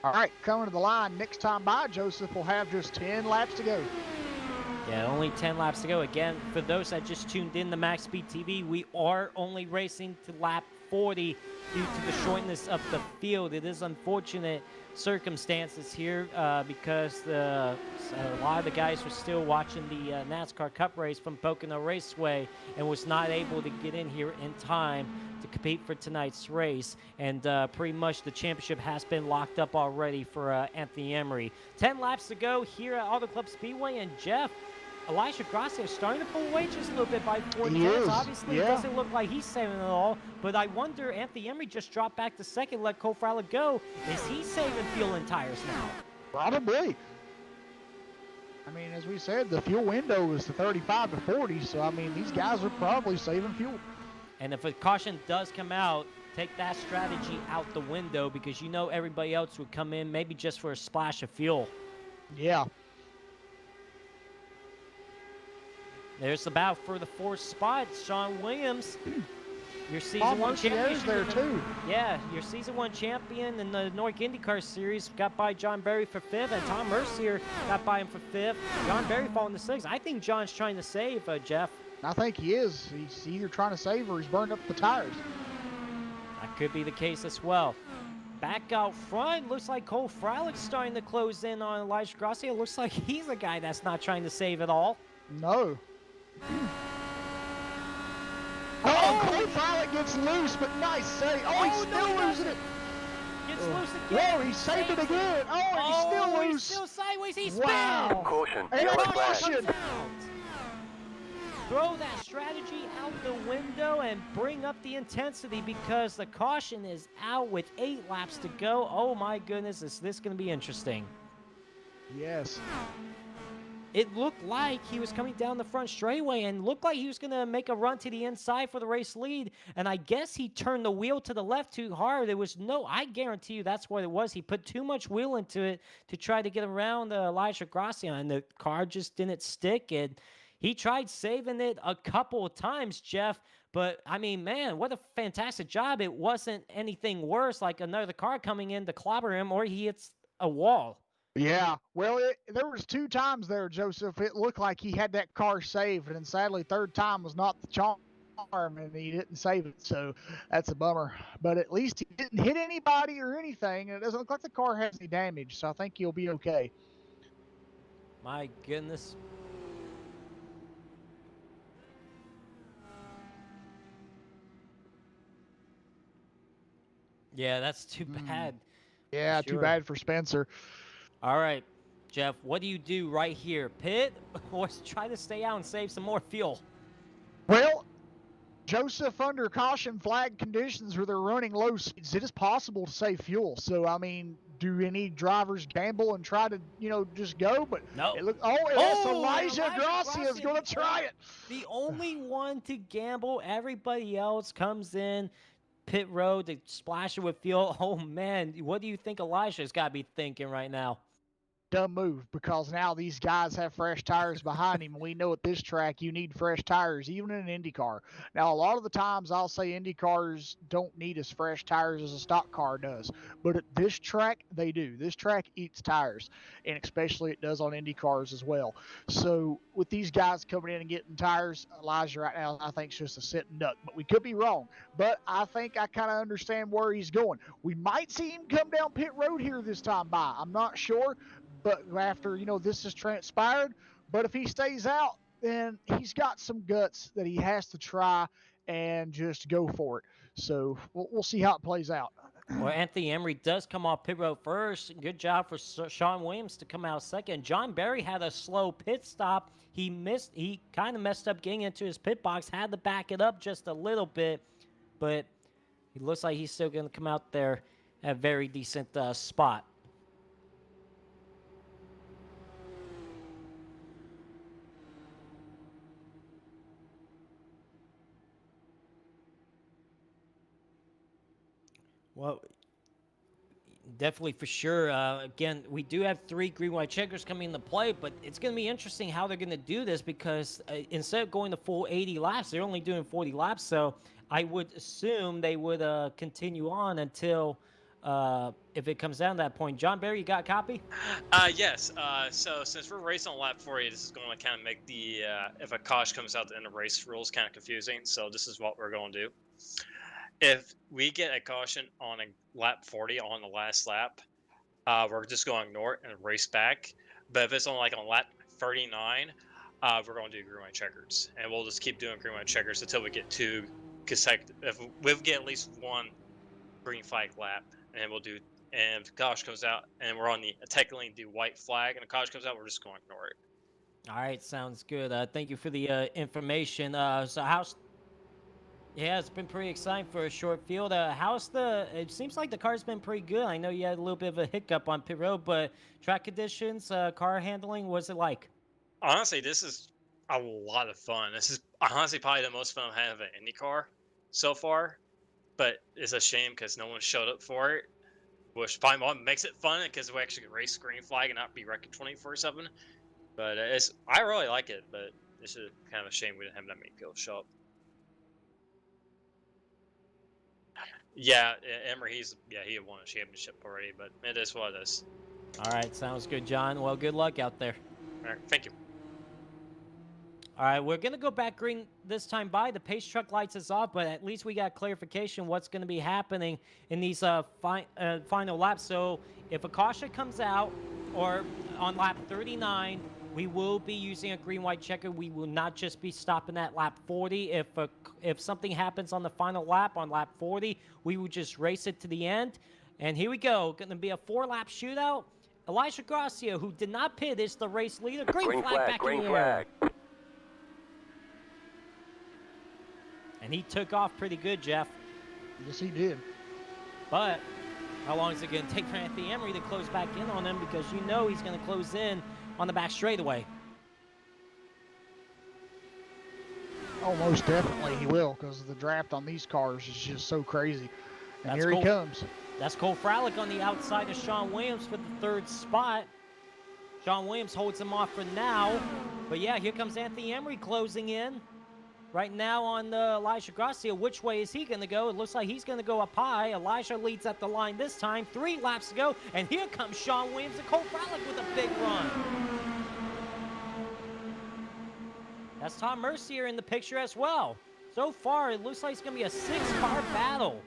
All right, coming to the line next time by, Joseph will have just 10 laps to go. Yeah, only 10 laps to go. Again, for those that just tuned in to MaxSpeedTV, we are only racing to lap 40 due to the shortness of the field. It is unfortunate circumstances here because a lot of the guys were still watching the NASCAR Cup race from Pocono Raceway and was not able to get in here in time to compete for tonight's race. And pretty much the championship has been locked up already for Anthony Emery. 10 laps to go here at Auto Club Speedway, and Jeff, Elijah Gracia is starting to pull away just a little bit by 4 tenths. Obviously, it doesn't look like he's saving it all, but I wonder, Anthony Emery just dropped back to 2nd, let Cole Frolic go. Is he saving fuel and tires now? Probably. I mean, as we said, the fuel window is the 35 to 40, so, I mean, these guys are probably saving fuel. And if a caution does come out, take that strategy out the window, because everybody else would come in maybe just for a splash of fuel. Yeah. There's the battle for the 4th spot. Sean Williams, your season Tom 1 Mercier's champion. there too. Yeah, your season 1 champion in the North IndyCar Series got by John Berry for 5th, and Tom Mercier got by him for 5th. John Berry falling to 6th. I think John's trying to save Jeff. I think he is. He's either trying to save or he's burned up the tires. That could be the case as well. Back out front, looks like Cole Freilich starting to close in on Elijah Gracia. Looks like he's a guy that's not trying to save at all. No. Oh, Cole Freilich gets loose, but nice save. Oh, he's still losing it. Gets loose again. Whoa, he saved it again. Oh, and he's still loose. He's still sideways. He spins. Wow. Caution, And yellow a flag. caution. Throw that strategy out the window and bring up the intensity because the caution is out with 8 laps to go. Oh my goodness, is this going to be interesting? Yes. It looked like he was coming down the front straightaway and looked like he was going to make a run to the inside for the race lead. And I guess he turned the wheel to the left too hard. There was I guarantee you that's what it was. He put too much wheel into it to try to get around Elijah Gracia, and the car just didn't stick. And he tried saving it a couple of times, Jeff. But, I mean, man, what a fantastic job. It wasn't anything worse, like another car coming in to clobber him or he hits a wall. Yeah. Well, there was 2 times there, Joseph. It looked like he had that car saved, and sadly, 3rd time was not the charm, and he didn't save it. So that's a bummer. But at least he didn't hit anybody or anything, and it doesn't look like the car has any damage. So I think he'll be okay. My goodness. Yeah, that's too bad. Yeah, Sure. too bad for Spencer. All right, Jeff, what do you do right here? Pit or try to stay out and save some more fuel? Well, Joseph, under caution flag conditions where they're running low speeds, it is possible to save fuel. So, I mean, do any drivers gamble and try to, just go? But No. Yes, Elijah Gracia is going to try it. The only one to gamble. Everybody else comes in pit road to splash it with fuel. Oh, man, what do you think Elijah's got to be thinking right now? Dumb move, because now these guys have fresh tires behind him. We know at this track you need fresh tires, even in an Indy car. Now, a lot of the times I'll say Indy cars don't need as fresh tires as a stock car does, but at this track they do. This track eats tires, and especially it does on Indy cars as well. So with these guys coming in and getting tires, Elijah right now I think is just a sitting duck, but we could be wrong. But I think I kind of understand where he's going. We might see him come down pit road here this time by. I'm not sure. But after, this has transpired, but if he stays out, then he's got some guts that he has to try and just go for it. So we'll see how it plays out. Well, Anthony Emery does come off pit road first. Good job for Sean Williams to come out second. John Berry had a slow pit stop. He kind of messed up getting into his pit box, had to back it up just a little bit, but it looks like he's still going to come out there at a very decent spot. Well, definitely for sure. Again, we do have 3 green-white checkers coming into play, but it's going to be interesting how they're going to do this because instead of going the full 80 laps, they're only doing 40 laps. So I would assume they would continue on until if it comes down to that point. John Berry, you got a copy? Yes. So since we're racing on lap 40, this is going to kind of make the if a caution comes out at the end of race rules kind of confusing. So this is what we're going to do. If we get a caution on a lap 40 on the last lap, we're just going to ignore it and race back. But if it's on lap 39, we're going to do green white checkers, and we'll just keep doing green white checkers until we get 2 consecutive. If we get at least 1 green flag lap, and we'll do. And if the caution comes out, and we're on the technically the white flag, and the caution comes out, we're just going to ignore it. All right, sounds good. Thank you for the information. Yeah, it's been pretty exciting for a short field. It seems like the car's been pretty good. I know you had a little bit of a hiccup on pit road, but track conditions, car handling, what's it like? Honestly, this is a lot of fun. This is honestly probably the most fun I've had of an Indy car so far, but it's a shame because no one showed up for it, which probably makes it fun because we actually can race green flag and not be wrecking 24/7. But I really like it, but it's a kind of a shame we didn't have that many people show up. Yeah, Emery, he had won a championship already, but it is what it is. All right, sounds good, John. Well, good luck out there. All right, thank you. All right, we're going to go back green this time by. The pace truck lights us off, but at least we got clarification what's going to be happening in these final laps. So if a caution comes out or on lap 39, we will be using a green-white checker. We will not just be stopping at lap 40. If something happens on the final lap, on lap 40, we will just race it to the end. And here we go. Going to be a 4-lap shootout. Elijah Gracia, who did not pit, is the race leader. Green flag back in the air. And he took off pretty good, Jeff. Yes, he did. But how long is it going to take for Anthony Emery to close back in on him? Because you know he's going to close in on the back straightaway. Oh, most definitely he will, because the draft on these cars is just so crazy. And That's here cool. he comes. That's Cole Fralick on the outside of Sean Williams for the 3rd spot. Sean Williams holds him off for now. But yeah, here comes Anthony Emery closing in. Right now on Elijah Gracia, which way is he going to go? It looks like he's going to go up high. Elijah leads at the line this time. 3 laps to go. And here comes Sean Williams and Cole Fralick with a big run. That's Tom Mercier in the picture as well. So far, it looks like it's going to be a 6-car battle.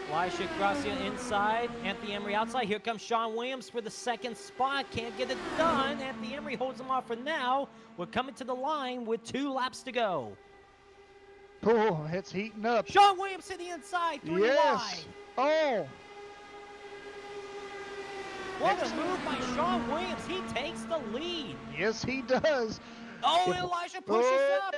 Elijah Gracia inside, Anthony Emery outside. Here comes Sean Williams for the 2nd spot. Can't get it done. Anthony Emery holds him off for now. We're coming to the line with 2 laps to go. Oh, it's heating up. Sean Williams to the inside, 3 wide. Oh. What a move by Sean Williams. He takes the lead. Yes, he does. Oh, Elijah pushes up.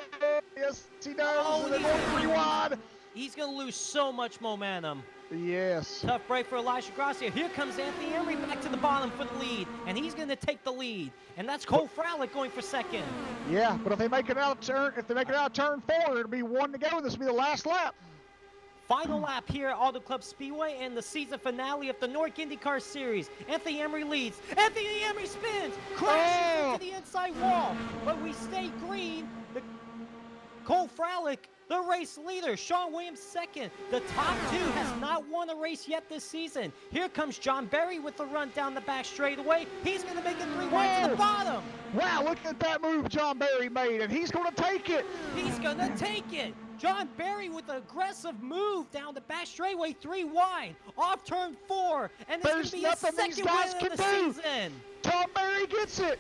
Yes, he does. Oh, And they're going 3 wide. He's going to lose so much momentum. Yes. Tough break for Elijah Gracia. Here comes Anthony Emery back to the bottom for the lead, and he's going to take the lead. And that's Cole Fralick going for 2nd. Yeah, but if they make it out of turn 4, it'll be 1 to go. This will be the last lap. Final lap here at Auto Club Speedway and the season finale of the North IndyCar Series. Anthony Emery leads. Anthony Emery spins, crashes into the inside wall, but we stay green. Cole Fralick, the race leader. Sean Williams 2nd. The top 2 has not won a race yet this season. Here comes John Berry with the run down the back straightaway. He's going to make it 3 wide to the bottom. Wow, look at that move John Berry made, and he's going to take it. He's going to take it. John Berry with an aggressive move down the back straightaway, 3 wide, off turn 4, and it's going to be his 2nd win of the season. Tom Berry gets it.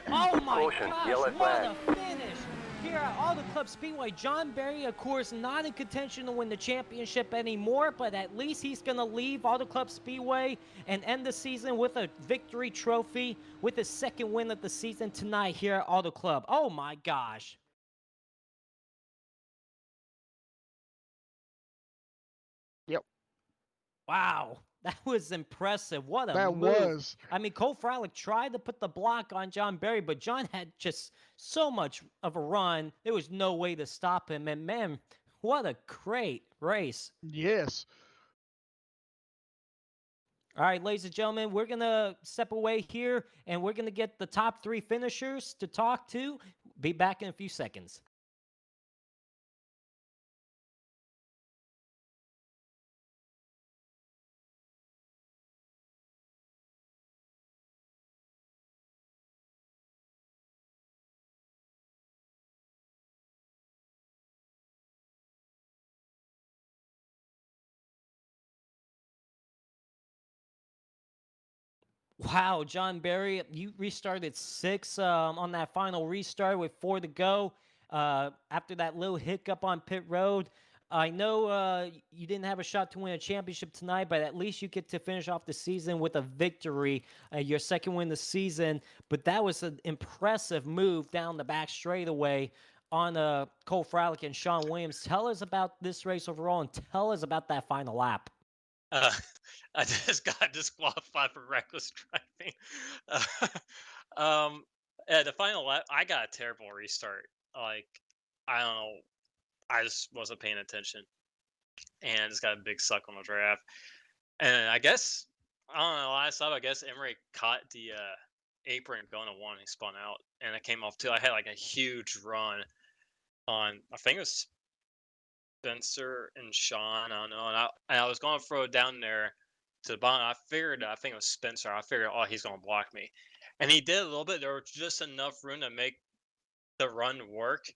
Oh my gosh, what a finish. Here at Auto Club Speedway, John Berry, of course, not in contention to win the championship anymore, but at least he's going to leave Auto Club Speedway and end the season with a victory trophy with his 2nd win of the season tonight here at Auto Club. Oh my gosh. Yep. Wow, that was impressive. What a That move. was. I mean, Cole Fralick tried to put the block on John Berry, but John had just so much of a run. There was no way to stop him. And man, what a great race. Yes. All right, ladies and gentlemen, we're going to step away here, and we're going to get the top 3 finishers to talk to. Be back in a few seconds. Wow, John Berry, you restarted 6 on that final restart with 4 to go. After that little hiccup on pit road, I know you didn't have a shot to win a championship tonight, but at least you get to finish off the season with a victory, your 2nd win of the season. But that was an impressive move down the back straightaway on Cole Fralick and Sean Williams. Tell us about this race overall, and tell us about that final lap. I just got disqualified for reckless driving. The final lap, I got a terrible restart. Like, I don't know. I just wasn't paying attention. and it's got a big suck on the draft. And I guess I don't know. Last time I guess Emery caught the apron going to one. He spun out, and it came off too. I had like a huge run on. I think it was Spencer and Sean. I don't know. And I was going to throw it down there to the bottom. I think it was Spencer. I figured, oh, he's going to block me, and he did a little bit. There was just enough room to make the run work.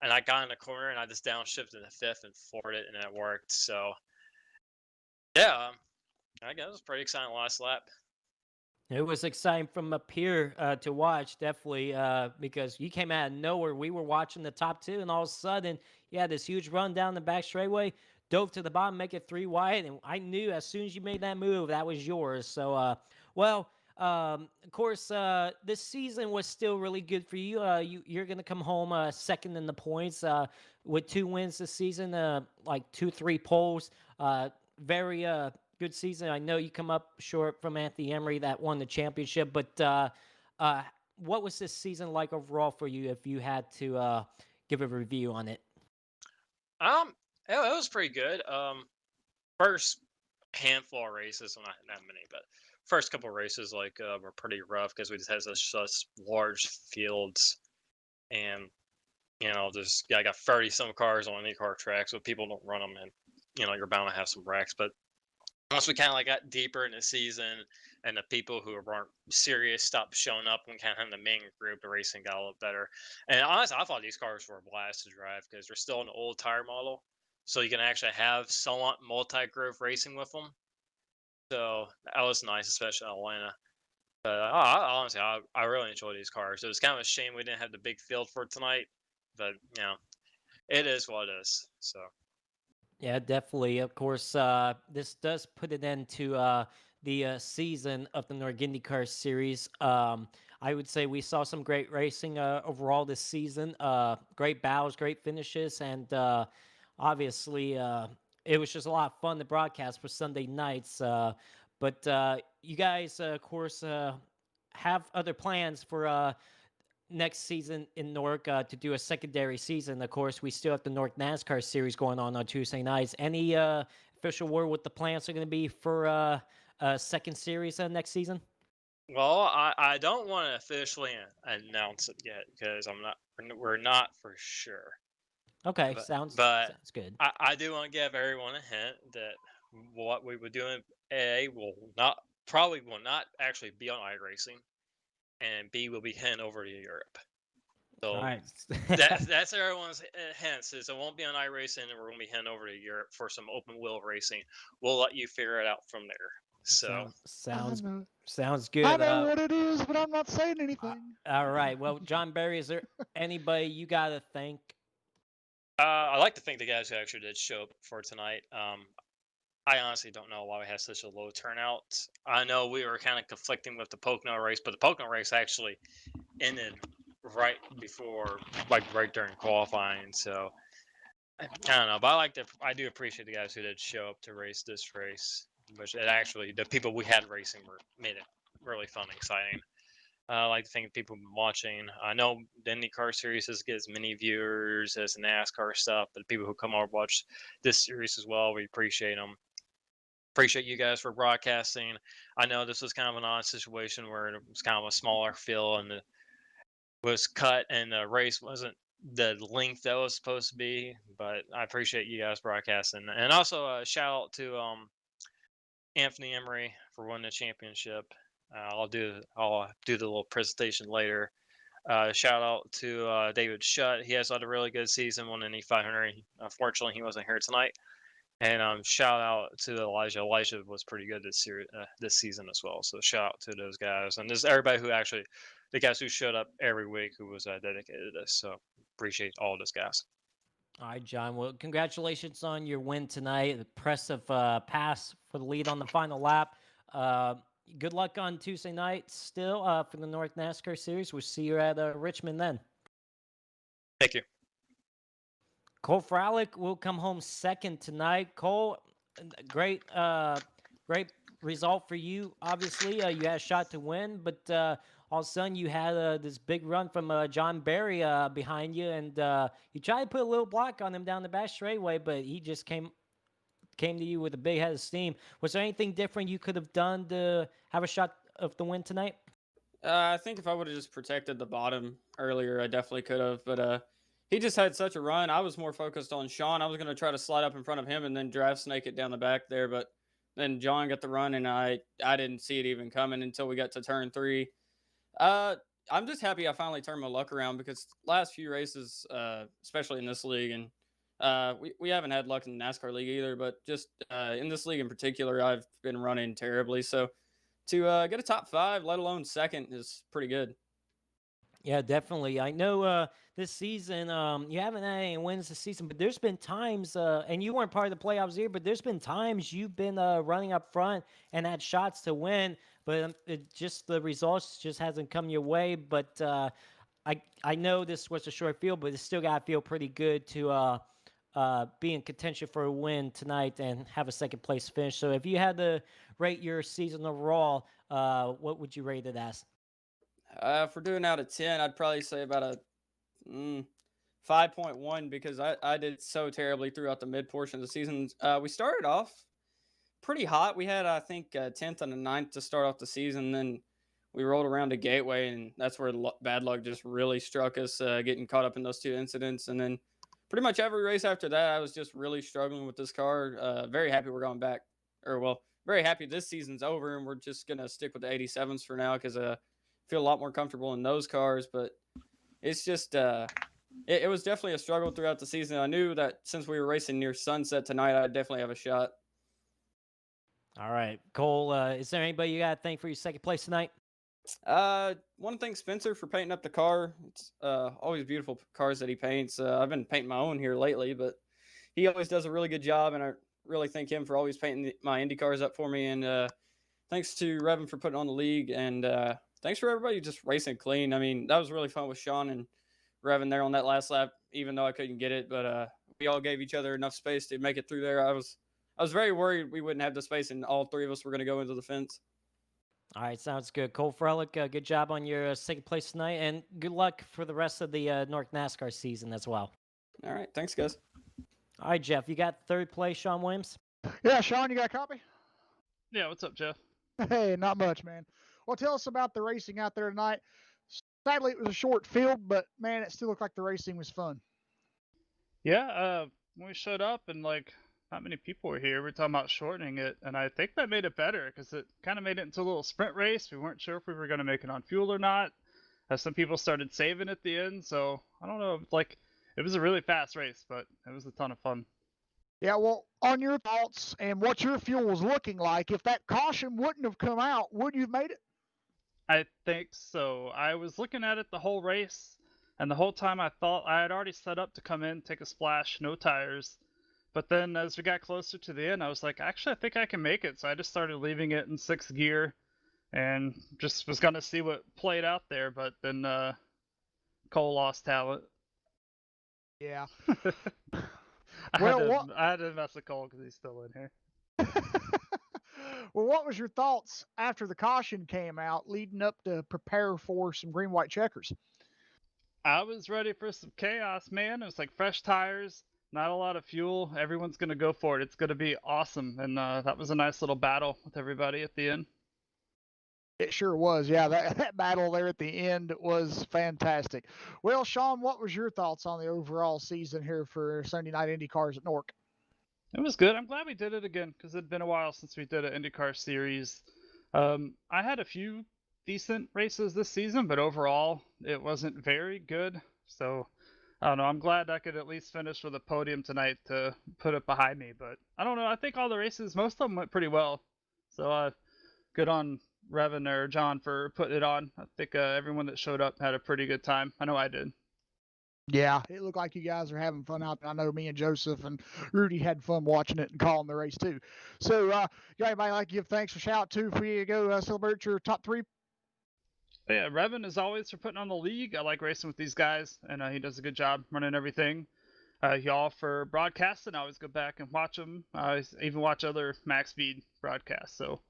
And I got in the corner and I just downshifted the fifth and floored it, and it worked. So yeah, I guess it was pretty exciting last lap. It was exciting from up here to watch, definitely, because you came out of nowhere. We were watching the top two, and all of a sudden, you had this huge run down the back straightaway, dove to the bottom, make it 3 wide, and I knew as soon as you made that move, that was yours. So, well, of course, this season was still really good for you. You're going to come home second in the points with 2 wins this season, like 2-3 poles. Very good season. I know you come up short from Anthony Emery that won the championship, but what was this season like overall for you if you had to give a review on it? Um, it was pretty good. First handful of races, well, not that many, but first couple races were pretty rough because we just had such large fields, and there's I got 30 some cars on any car track, so people don't run them, and you're bound to have some wrecks. But once we kind of got deeper in the season, and the people who weren't serious stopped showing up, and kind of in the main group, the racing got a little better. And honestly, I thought these cars were a blast to drive because they're still an old tire model, so you can actually have somewhat multi-groove racing with them. So that was nice, especially in Atlanta. But honestly, I really enjoy these cars. It was kind of a shame we didn't have the big field for tonight, but it is what it is. So. Yeah, definitely. Of course, this does put an end to the season of the NorgIndyCar Series. I would say we saw some great racing overall this season. Great battles, great finishes, and obviously, it was just a lot of fun to broadcast for Sunday nights. But you guys, of course, have other plans for next season in Newark to do a secondary season. Of course, we still have the Newark NASCAR series going on Tuesday nights. Any official word what the plans are going to be for a second series next season? Well, I don't want to officially announce it yet because we're not for sure. Okay, But sounds good. I do want to give everyone a hint that what we would do in A will not actually be on iRacing, and B will be heading over to Europe. All So right. that's everyone's hints is it won't be on iRacing, and we're gonna be heading over to Europe for some open wheel racing. We'll let you figure it out from there. So Sounds know. sounds I good. know what it is, but I'm not saying anything. All right. Well, John Barry, is there anybody you got to thank? I like to thank the guys who actually did show up for tonight. I honestly don't know why we had such a low turnout. I know we were kind of conflicting with the Pocono race, but the Pocono race actually ended right before, like right during qualifying. So I don't know, but I do appreciate the guys who did show up to race this race, which it actually the people we had racing made it really fun and exciting. I like to thank people watching. I know the IndyCar series doesn't get as many viewers as the NASCAR stuff, but the people who come over watch this series as well, we appreciate them. Appreciate you guys for broadcasting. I know this was kind of an odd situation where it was kind of a smaller field and it was cut and the race wasn't the length that it was supposed to be, but I appreciate you guys broadcasting. And also a shout out to Anthony Emery for winning the championship. I'll do the little presentation later. Shout out to David Shutt. He has had a really good season, won an E500. Unfortunately, he wasn't here tonight. And shout out to Elijah. Elijah was pretty good this season as well. So shout out to those guys and just everybody who actually, the guys who showed up every week who was dedicated to this. So appreciate all those guys. All right, John. Well, congratulations on your win tonight. Impressive pass for the lead on the final lap. Good luck on Tuesday night still for the North NASCAR Series. We'll see you at Richmond then. Thank you. Cole Fralick will come home second tonight. Cole, great result for you. Obviously, you had a shot to win, but all of a sudden you had this big run from John Barry behind you, and you tried to put a little block on him down the back straightaway, but he just came came to you with a big head of steam. Was there anything different you could have done to have a shot of the win tonight? I think if I would have just protected the bottom earlier, I definitely could have. But he just had such a run. I was more focused on Sean. I was going to try to slide up in front of him and then drive snake it down the back there. But then John got the run, and I didn't see it even coming until we got to turn 3. I'm just happy I finally turned my luck around because last few races, especially in this league, and we haven't had luck in the NASCAR league either, but just in this league in particular, I've been running terribly. So to get a top 5, let alone second, is pretty good. Yeah, definitely. I know this season you haven't had any wins this season, but there's been times, and you weren't part of the playoffs here, but there's been times you've been running up front and had shots to win, but just the results just hasn't come your way. But I know this was a short field, but it's still got to feel pretty good to be in contention for a win tonight and have a second place finish. So if you had to rate your season overall, what would you rate it as? If we're doing out of 10, I'd probably say about a 5.1 because I did so terribly throughout the mid portion of the season. We started off pretty hot. We had, I think, 10th and a 9th to start off the season. Then we rolled around to Gateway, and that's where bad luck just really struck us, getting caught up in those 2 incidents. And then pretty much every race after that, I was just really struggling with this car. Very happy we're going back. Very happy this season's over, and we're just going to stick with the 87s for now because feel a lot more comfortable in those cars. But it's just it was definitely a struggle throughout the season. I knew that since we were racing near sunset tonight, I'd definitely have a shot. All right, Cole, is there anybody you got to thank for your second place tonight? Want to thank Spencer for painting up the car. It's always beautiful cars that he paints. I've been painting my own here lately, but he always does a really good job, and I really thank him for always painting my Indy cars up for me. And thanks to Revan for putting on the league, and thanks for everybody just racing clean. I mean, that was really fun with Sean and Revan there on that last lap, even though I couldn't get it. But we all gave each other enough space to make it through there. I was very worried we wouldn't have the space, and all 3 of us were going to go into the fence. All right, sounds good. Cole Frelick, good job on your second place tonight, and good luck for the rest of the North NASCAR season as well. All right, thanks, guys. All right, Jeff, you got third place, Sean Williams? Yeah, Sean, you got a copy? Yeah, what's up, Jeff? Hey, not much, man. Well, tell us about the racing out there tonight. Sadly, it was a short field, but man, it still looked like the racing was fun. Yeah, when we showed up and like not many people were here, we were talking about shortening it, and I think that made it better because it kind of made it into a little sprint race. We weren't sure if we were going to make it on fuel or not. Some people started saving at the end, so I don't know. Like, it was a really fast race, but it was a ton of fun. Yeah, well, on your thoughts and what your fuel was looking like, if that caution wouldn't have come out, would you have made it? I think so. I was looking at it the whole race, and the whole time I thought I had already set up to come in, take a splash, no tires. But then as we got closer to the end, I was like, actually, I think I can make it. So I just started leaving it in 6th gear and just was going to see what played out there. But then Cole lost talent. Yeah. I had to mess with Cole because he's still in here. Well, what was your thoughts after the caution came out leading up to prepare for some green-white checkers? I was ready for some chaos, man. It was like fresh tires, not a lot of fuel. Everyone's going to go for it. It's going to be awesome. And that was a nice little battle with everybody at the end. It sure was. Yeah, that battle there at the end was fantastic. Well, Sean, what was your thoughts on the overall season here for Sunday Night Indy Cars at Newark? It was good. I'm glad we did it again because it'd been a while since we did an IndyCar series. I had a few decent races this season, but overall it wasn't very good. So I don't know. I'm glad I could at least finish with a podium tonight to put it behind me. But I don't know. I think all the races, most of them went pretty well. So good on Revan or John for putting it on. I think everyone that showed up had a pretty good time. I know I did. Yeah, it looked like you guys are having fun out there. I know me and Joseph and Rudy had fun watching it and calling the race too. So, you got anybody like to give thanks or shout to before you go celebrate your top 3? Yeah, Revan is always for putting on the league. I like racing with these guys, and he does a good job running everything. Y'all for broadcasting. I always go back and watch them. I even watch other MaxSpeed broadcasts. So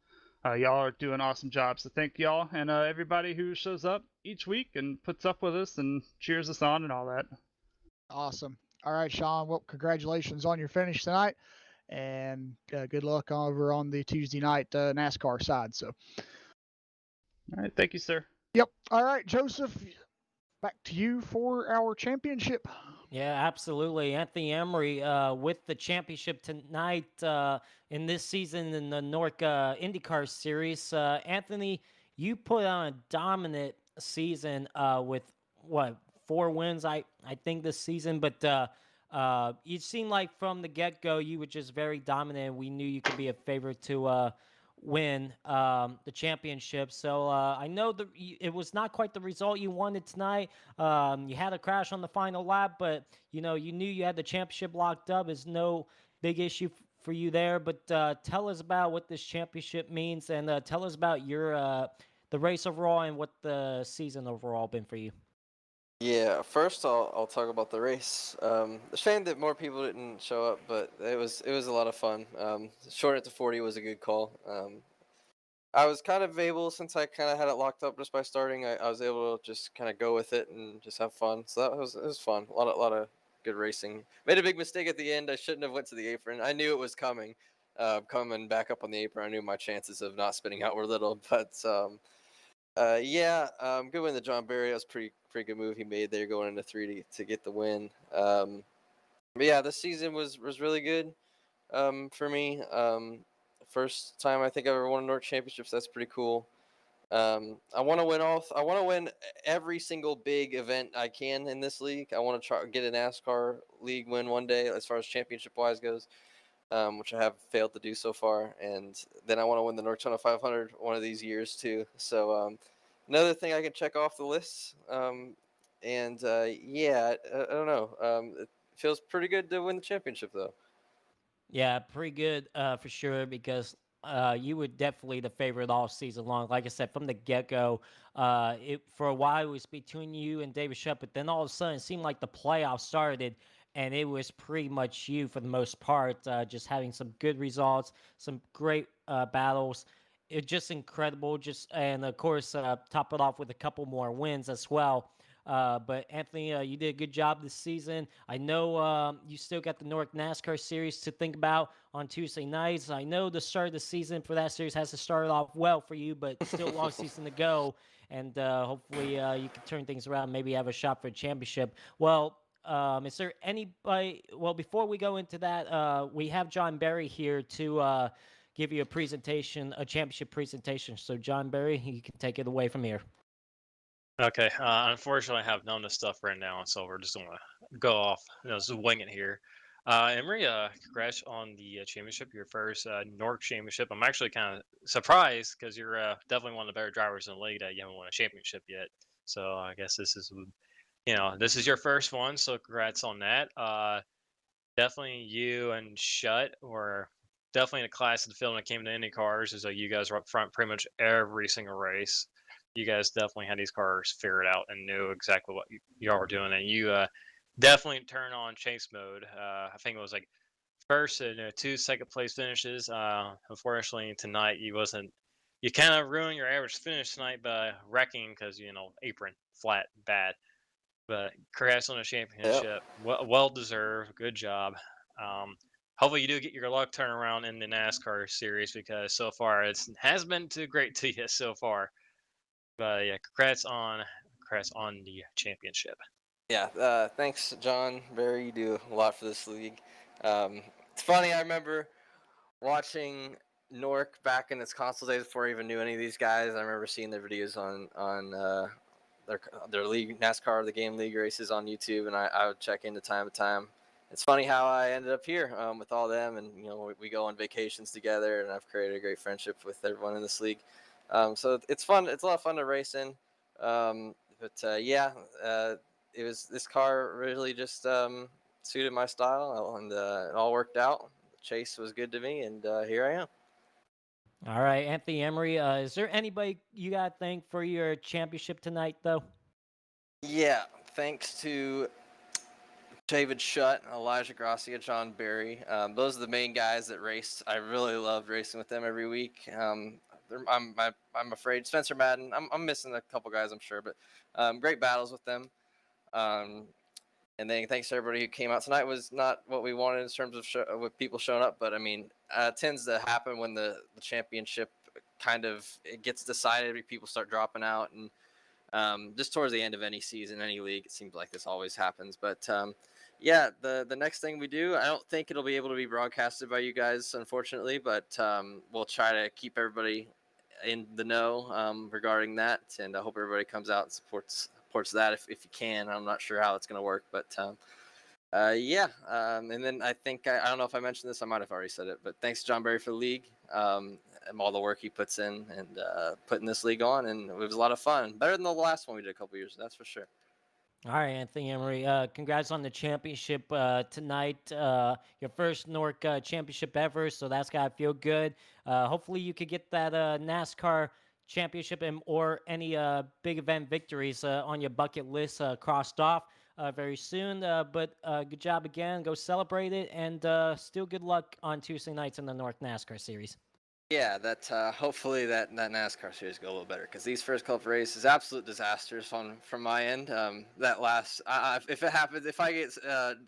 y'all are doing awesome jobs. So thank y'all and everybody who shows up each week and puts up with us and cheers us on and all that. Awesome. All right, Sean. Well, congratulations on your finish tonight. and good luck over on the Tuesday night NASCAR side. So, All right, thank you, sir. yep. All right, Joseph, back to you for our championship. Yeah, absolutely. Anthony Emery with the championship tonight in this season in the Nork IndyCar Series. Anthony, you put on a dominant season with what, 4 wins, I think, this season. But it seemed like from the get go, you were just very dominant. We knew you could be a favorite to win the championship. So I know it was not quite the result you wanted tonight. You had a crash on the final lap, but you knew you had the championship locked up. It's no big issue for you there. But tell us about what this championship means, and tell us about your the race overall and what the season overall been for you. Yeah, first I'll talk about the race. A shame that more people didn't show up, but it was a lot of fun. Short at the 40 was a good call. I was kind of able, since I kind of had it locked up just by starting, I was able to just kind of go with it and just have fun. So it was fun. A lot of good racing. Made a big mistake at the end. I shouldn't have went to the apron. I knew it was coming. Coming back up on the apron, I knew my chances of not spinning out were little. But yeah, good win to John Barry. That was pretty good move he made there going into 3 to get the win. But yeah, this season was really good for me. First time I think I ever won a North Championships. That's pretty cool. I want to win I want to win every single big event I can in this league. I want to try get a NASCAR league win one day, as far as championship wise goes, which I have failed to do so far. And then I want to win the North China 500 one of these years too. So another thing I can check off the list. And yeah, I don't know. It feels pretty good to win the championship though. Yeah, pretty good for sure because you were definitely the favorite all season long. Like I said, from the get go, it for a while it was between you and David Shutt, but then all of a sudden it seemed like the playoffs started, and it was pretty much you for the most part, just having some good results, some great battles. It's just incredible. Just and of course, top it off with a couple more wins as well. But Anthony, you did a good job this season. I know you still got the North NASCAR series to think about on Tuesday nights. I know the start of the season for that series has to start off well for you, but still a long season to go. And hopefully you can turn things around, maybe have a shot for a championship. Well, is there anybody? Well, before we go into that, we have John Barry here to give you a presentation, a championship presentation. So, John Barry, you can take it away from here. Okay. Unfortunately, I have none of this stuff written down, so we're just gonna go off, just wing it here. Emery, congrats on the championship, your first Nork championship. I'm actually kind of surprised because you're definitely one of the better drivers in the league that you haven't won a championship yet. So I guess this is, this is your first one, so congrats on that. Definitely you and Shutt were definitely the class of the field when it came to Indy cars. Is that you guys were up front pretty much every single race. You guys definitely had these cars figured out and knew exactly what y'all were doing, and you definitely turned on chase mode. I think it was like first and 2 second place finishes. Unfortunately, tonight you wasn't. You kind of ruined your average finish tonight by wrecking because apron flat bad. But congrats on the Yeah. championship. Well deserved. Good job. Um, Hopefully you do get your luck turn around in the NASCAR series because so far it has been too great to you so far. But yeah, congrats on the championship. Yeah, thanks, John. Barry, you do a lot for this league. It's funny, I remember watching Nork back in its console days before I even knew any of these guys. I remember seeing their videos on their league, NASCAR, the game league races on YouTube, and I would check into time to time. It's funny how I ended up here with all them, and we go on vacations together, and I've created a great friendship with everyone in this league. So it's fun. It's a lot of fun to race in. But yeah, it was this car really just suited my style, and it all worked out. The chase was good to me, and here I am. All right, Anthony Emery, is there anybody you got to thank for your championship tonight, though? Yeah, thanks to David Shutt, Elijah Gracia, John Barry. Those are the main guys that raced. I really loved racing with them every week. I'm afraid Spencer Madden. I'm missing a couple guys, I'm sure, but great battles with them. Um, And then thanks to everybody who came out tonight. Was not what we wanted in terms of with people showing up, but I mean, it tends to happen when the championship kind of it gets decided. People start dropping out, and just towards the end of any season, any league, it seems like this always happens. But yeah, the next thing we do, I don't think it'll be able to be broadcasted by you guys, unfortunately, but we'll try to keep everybody in the know regarding that, and I hope everybody comes out and supports that if you can. I'm not sure how it's going to work, but yeah. And then I think I don't know if I mentioned this. I might have already said it, but thanks to John Berry for the league and all the work he puts in and putting this league on, and it was a lot of fun. Better than the last one we did a couple years, that's for sure. All right, Anthony Emery. Congrats on the championship tonight. Your first NORC championship ever, so that's got to feel good. Hopefully, you could get that NASCAR championship or any big event victories on your bucket list crossed off very soon. But good job again. Go celebrate it, and still good luck on Tuesday nights in the North NASCAR Series. Yeah, that hopefully that NASCAR series go a little better, because these first couple races, absolute disasters from my end. That last, if it happens, if I get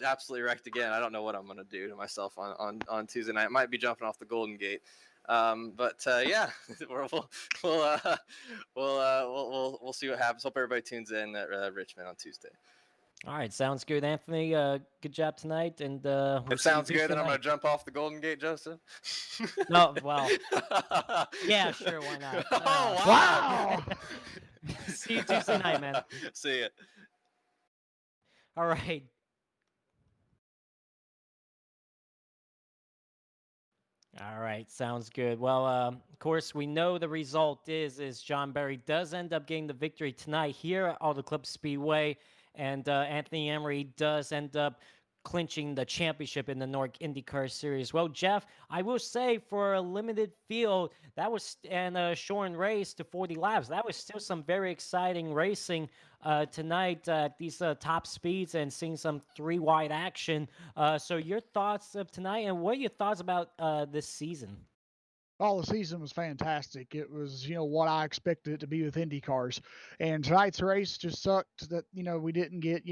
absolutely wrecked again, I don't know what I'm gonna do to myself on Tuesday night. I might be jumping off the Golden Gate. But yeah, we'll see what happens. Hope everybody tunes in at Richmond on Tuesday. All right, sounds good, Anthony. Good job tonight, and we'll It see you sounds good Tuesday that I'm night. gonna jump off the Golden Gate, Joseph. No, well, yeah, sure, why not? Oh Wow! See you Tuesday night, man. See ya. All right. All right, sounds good. Well, of course, we know the result is John Berry does end up getting the victory tonight here at Auto Club Speedway, and Anthony Emery does end up clinching the championship in the NORC IndyCar Series. Well, Jeff, I will say for a limited field, that was and a shortened race to 40 laps, that was still some very exciting racing tonight at these top speeds and seeing some three-wide action. So your thoughts of tonight, and what are your thoughts about this season? Oh, the season was fantastic. It was, what I expected it to be with Indy cars. And tonight's race just sucked that, we didn't get,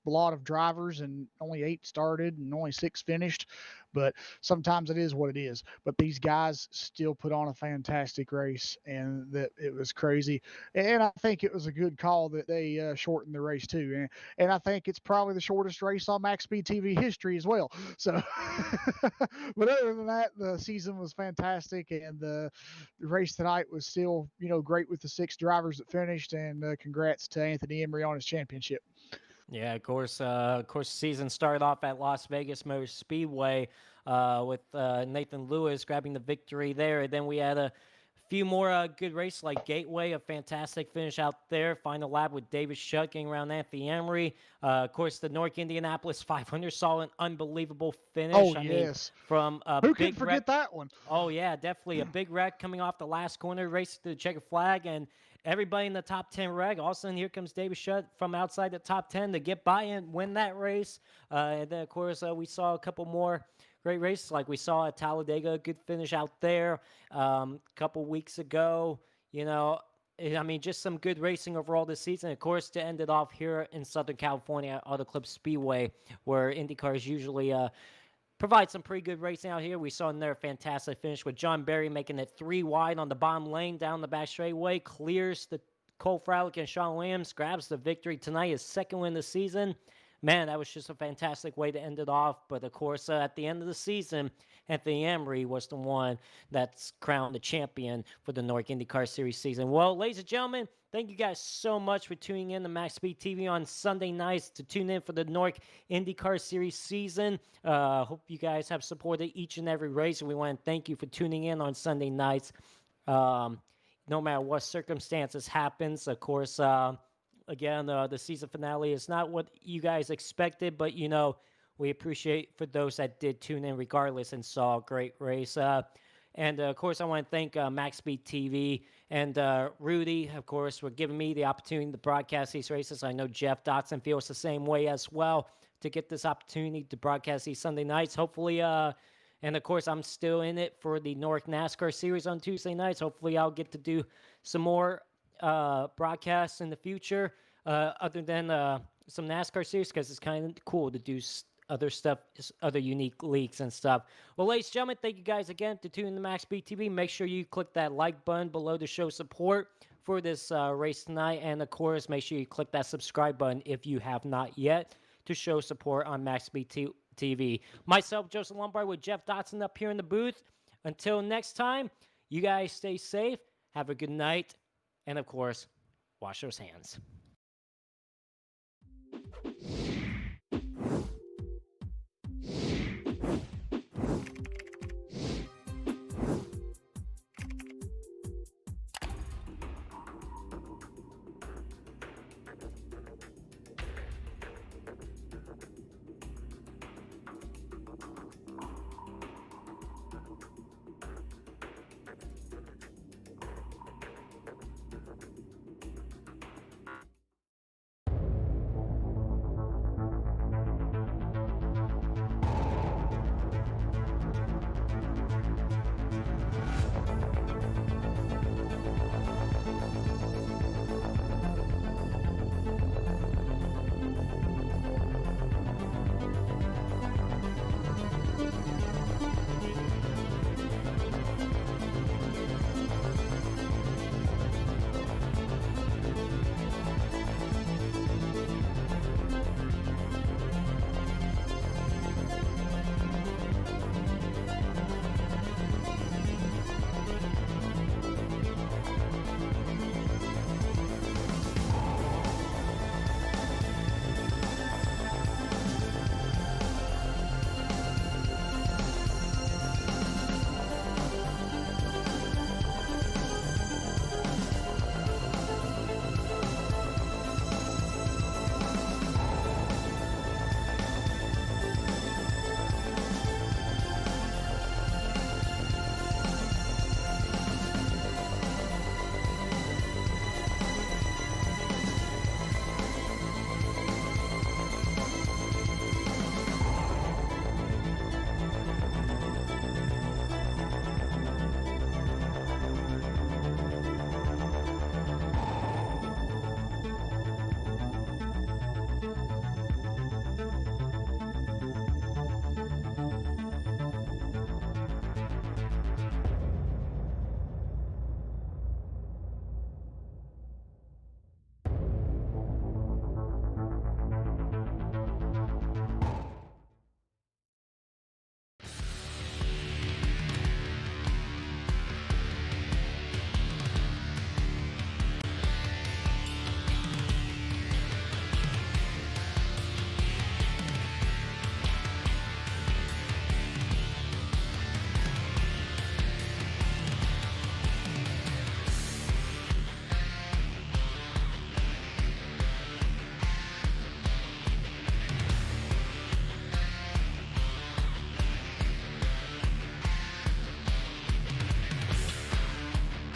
a lot of drivers and only 8 started and only 6 finished. But sometimes it is what it is. But these guys still put on a fantastic race, and that it was crazy. And I think it was a good call that they shortened the race too. And I think it's probably the shortest race on MaxSpeedTV history as well. So, but other than that, the season was fantastic, and the race tonight was still, great with the 6 drivers that finished. And congrats to Anthony Emery on his championship. Yeah, of course. The season started off at Las Vegas Motor Speedway with Nathan Lewis grabbing the victory there. And then we had a few more good races like Gateway, a fantastic finish out there. Final lap with David Shutt getting around Anthony Emery. Of course, the North Indianapolis 500 saw an unbelievable finish. Oh, I yes. mean, from a Who big can forget that one? Oh, yeah, definitely. A big wreck coming off the last corner, race to the checkered flag, and everybody in the top 10 wreck. All of a sudden, here comes David Shutt from outside the top 10 to get by and win that race. And then, of course, we saw a couple more great races, like we saw at Talladega, a good finish out there a couple weeks ago. I mean, just some good racing overall this season. Of course, to end it off here in Southern California at Auto Club Speedway, where IndyCars usually provide some pretty good racing out here. We saw another fantastic finish with John Berry making it 3 wide on the bottom lane down the back straightaway, clears the Cole Fralick and Sean Williams, grabs the victory tonight, his second win of the season. Man, that was just a fantastic way to end it off. But of course, at the end of the season, Anthony Emery was the one that's crowned the champion for the NORC IndyCar Series season. Well, ladies and gentlemen, thank you guys so much for tuning in to MaxSpeedTV on Sunday nights to tune in for the NORC IndyCar Series season. Hope you guys have supported each and every race, and we want to thank you for tuning in on Sunday nights. No matter what circumstances happens, of course, again, the season finale is not what you guys expected, but, we appreciate for those that did tune in regardless and saw a great race. And, of course, I want to thank MaxSpeedTV and Rudy, of course, for giving me the opportunity to broadcast these races. I know Jeff Dotson feels the same way as well to get this opportunity to broadcast these Sunday nights. Hopefully, and, of course, I'm still in it for the North NASCAR Series on Tuesday nights. Hopefully, I'll get to do some more broadcasts in the future other than some NASCAR series because it's kind of cool to do other stuff, other unique leagues and stuff. Well, ladies and gentlemen, thank you guys again to tune in to MaxSpeedTV. Make sure you click that like button below to show support for this race tonight. And of course, make sure you click that subscribe button if you have not yet to show support on MaxSpeedTV. Myself, Joseph Lombard, with Jeff Dotson up here in the booth. Until next time, you guys stay safe, have a good night, and of course, wash those hands.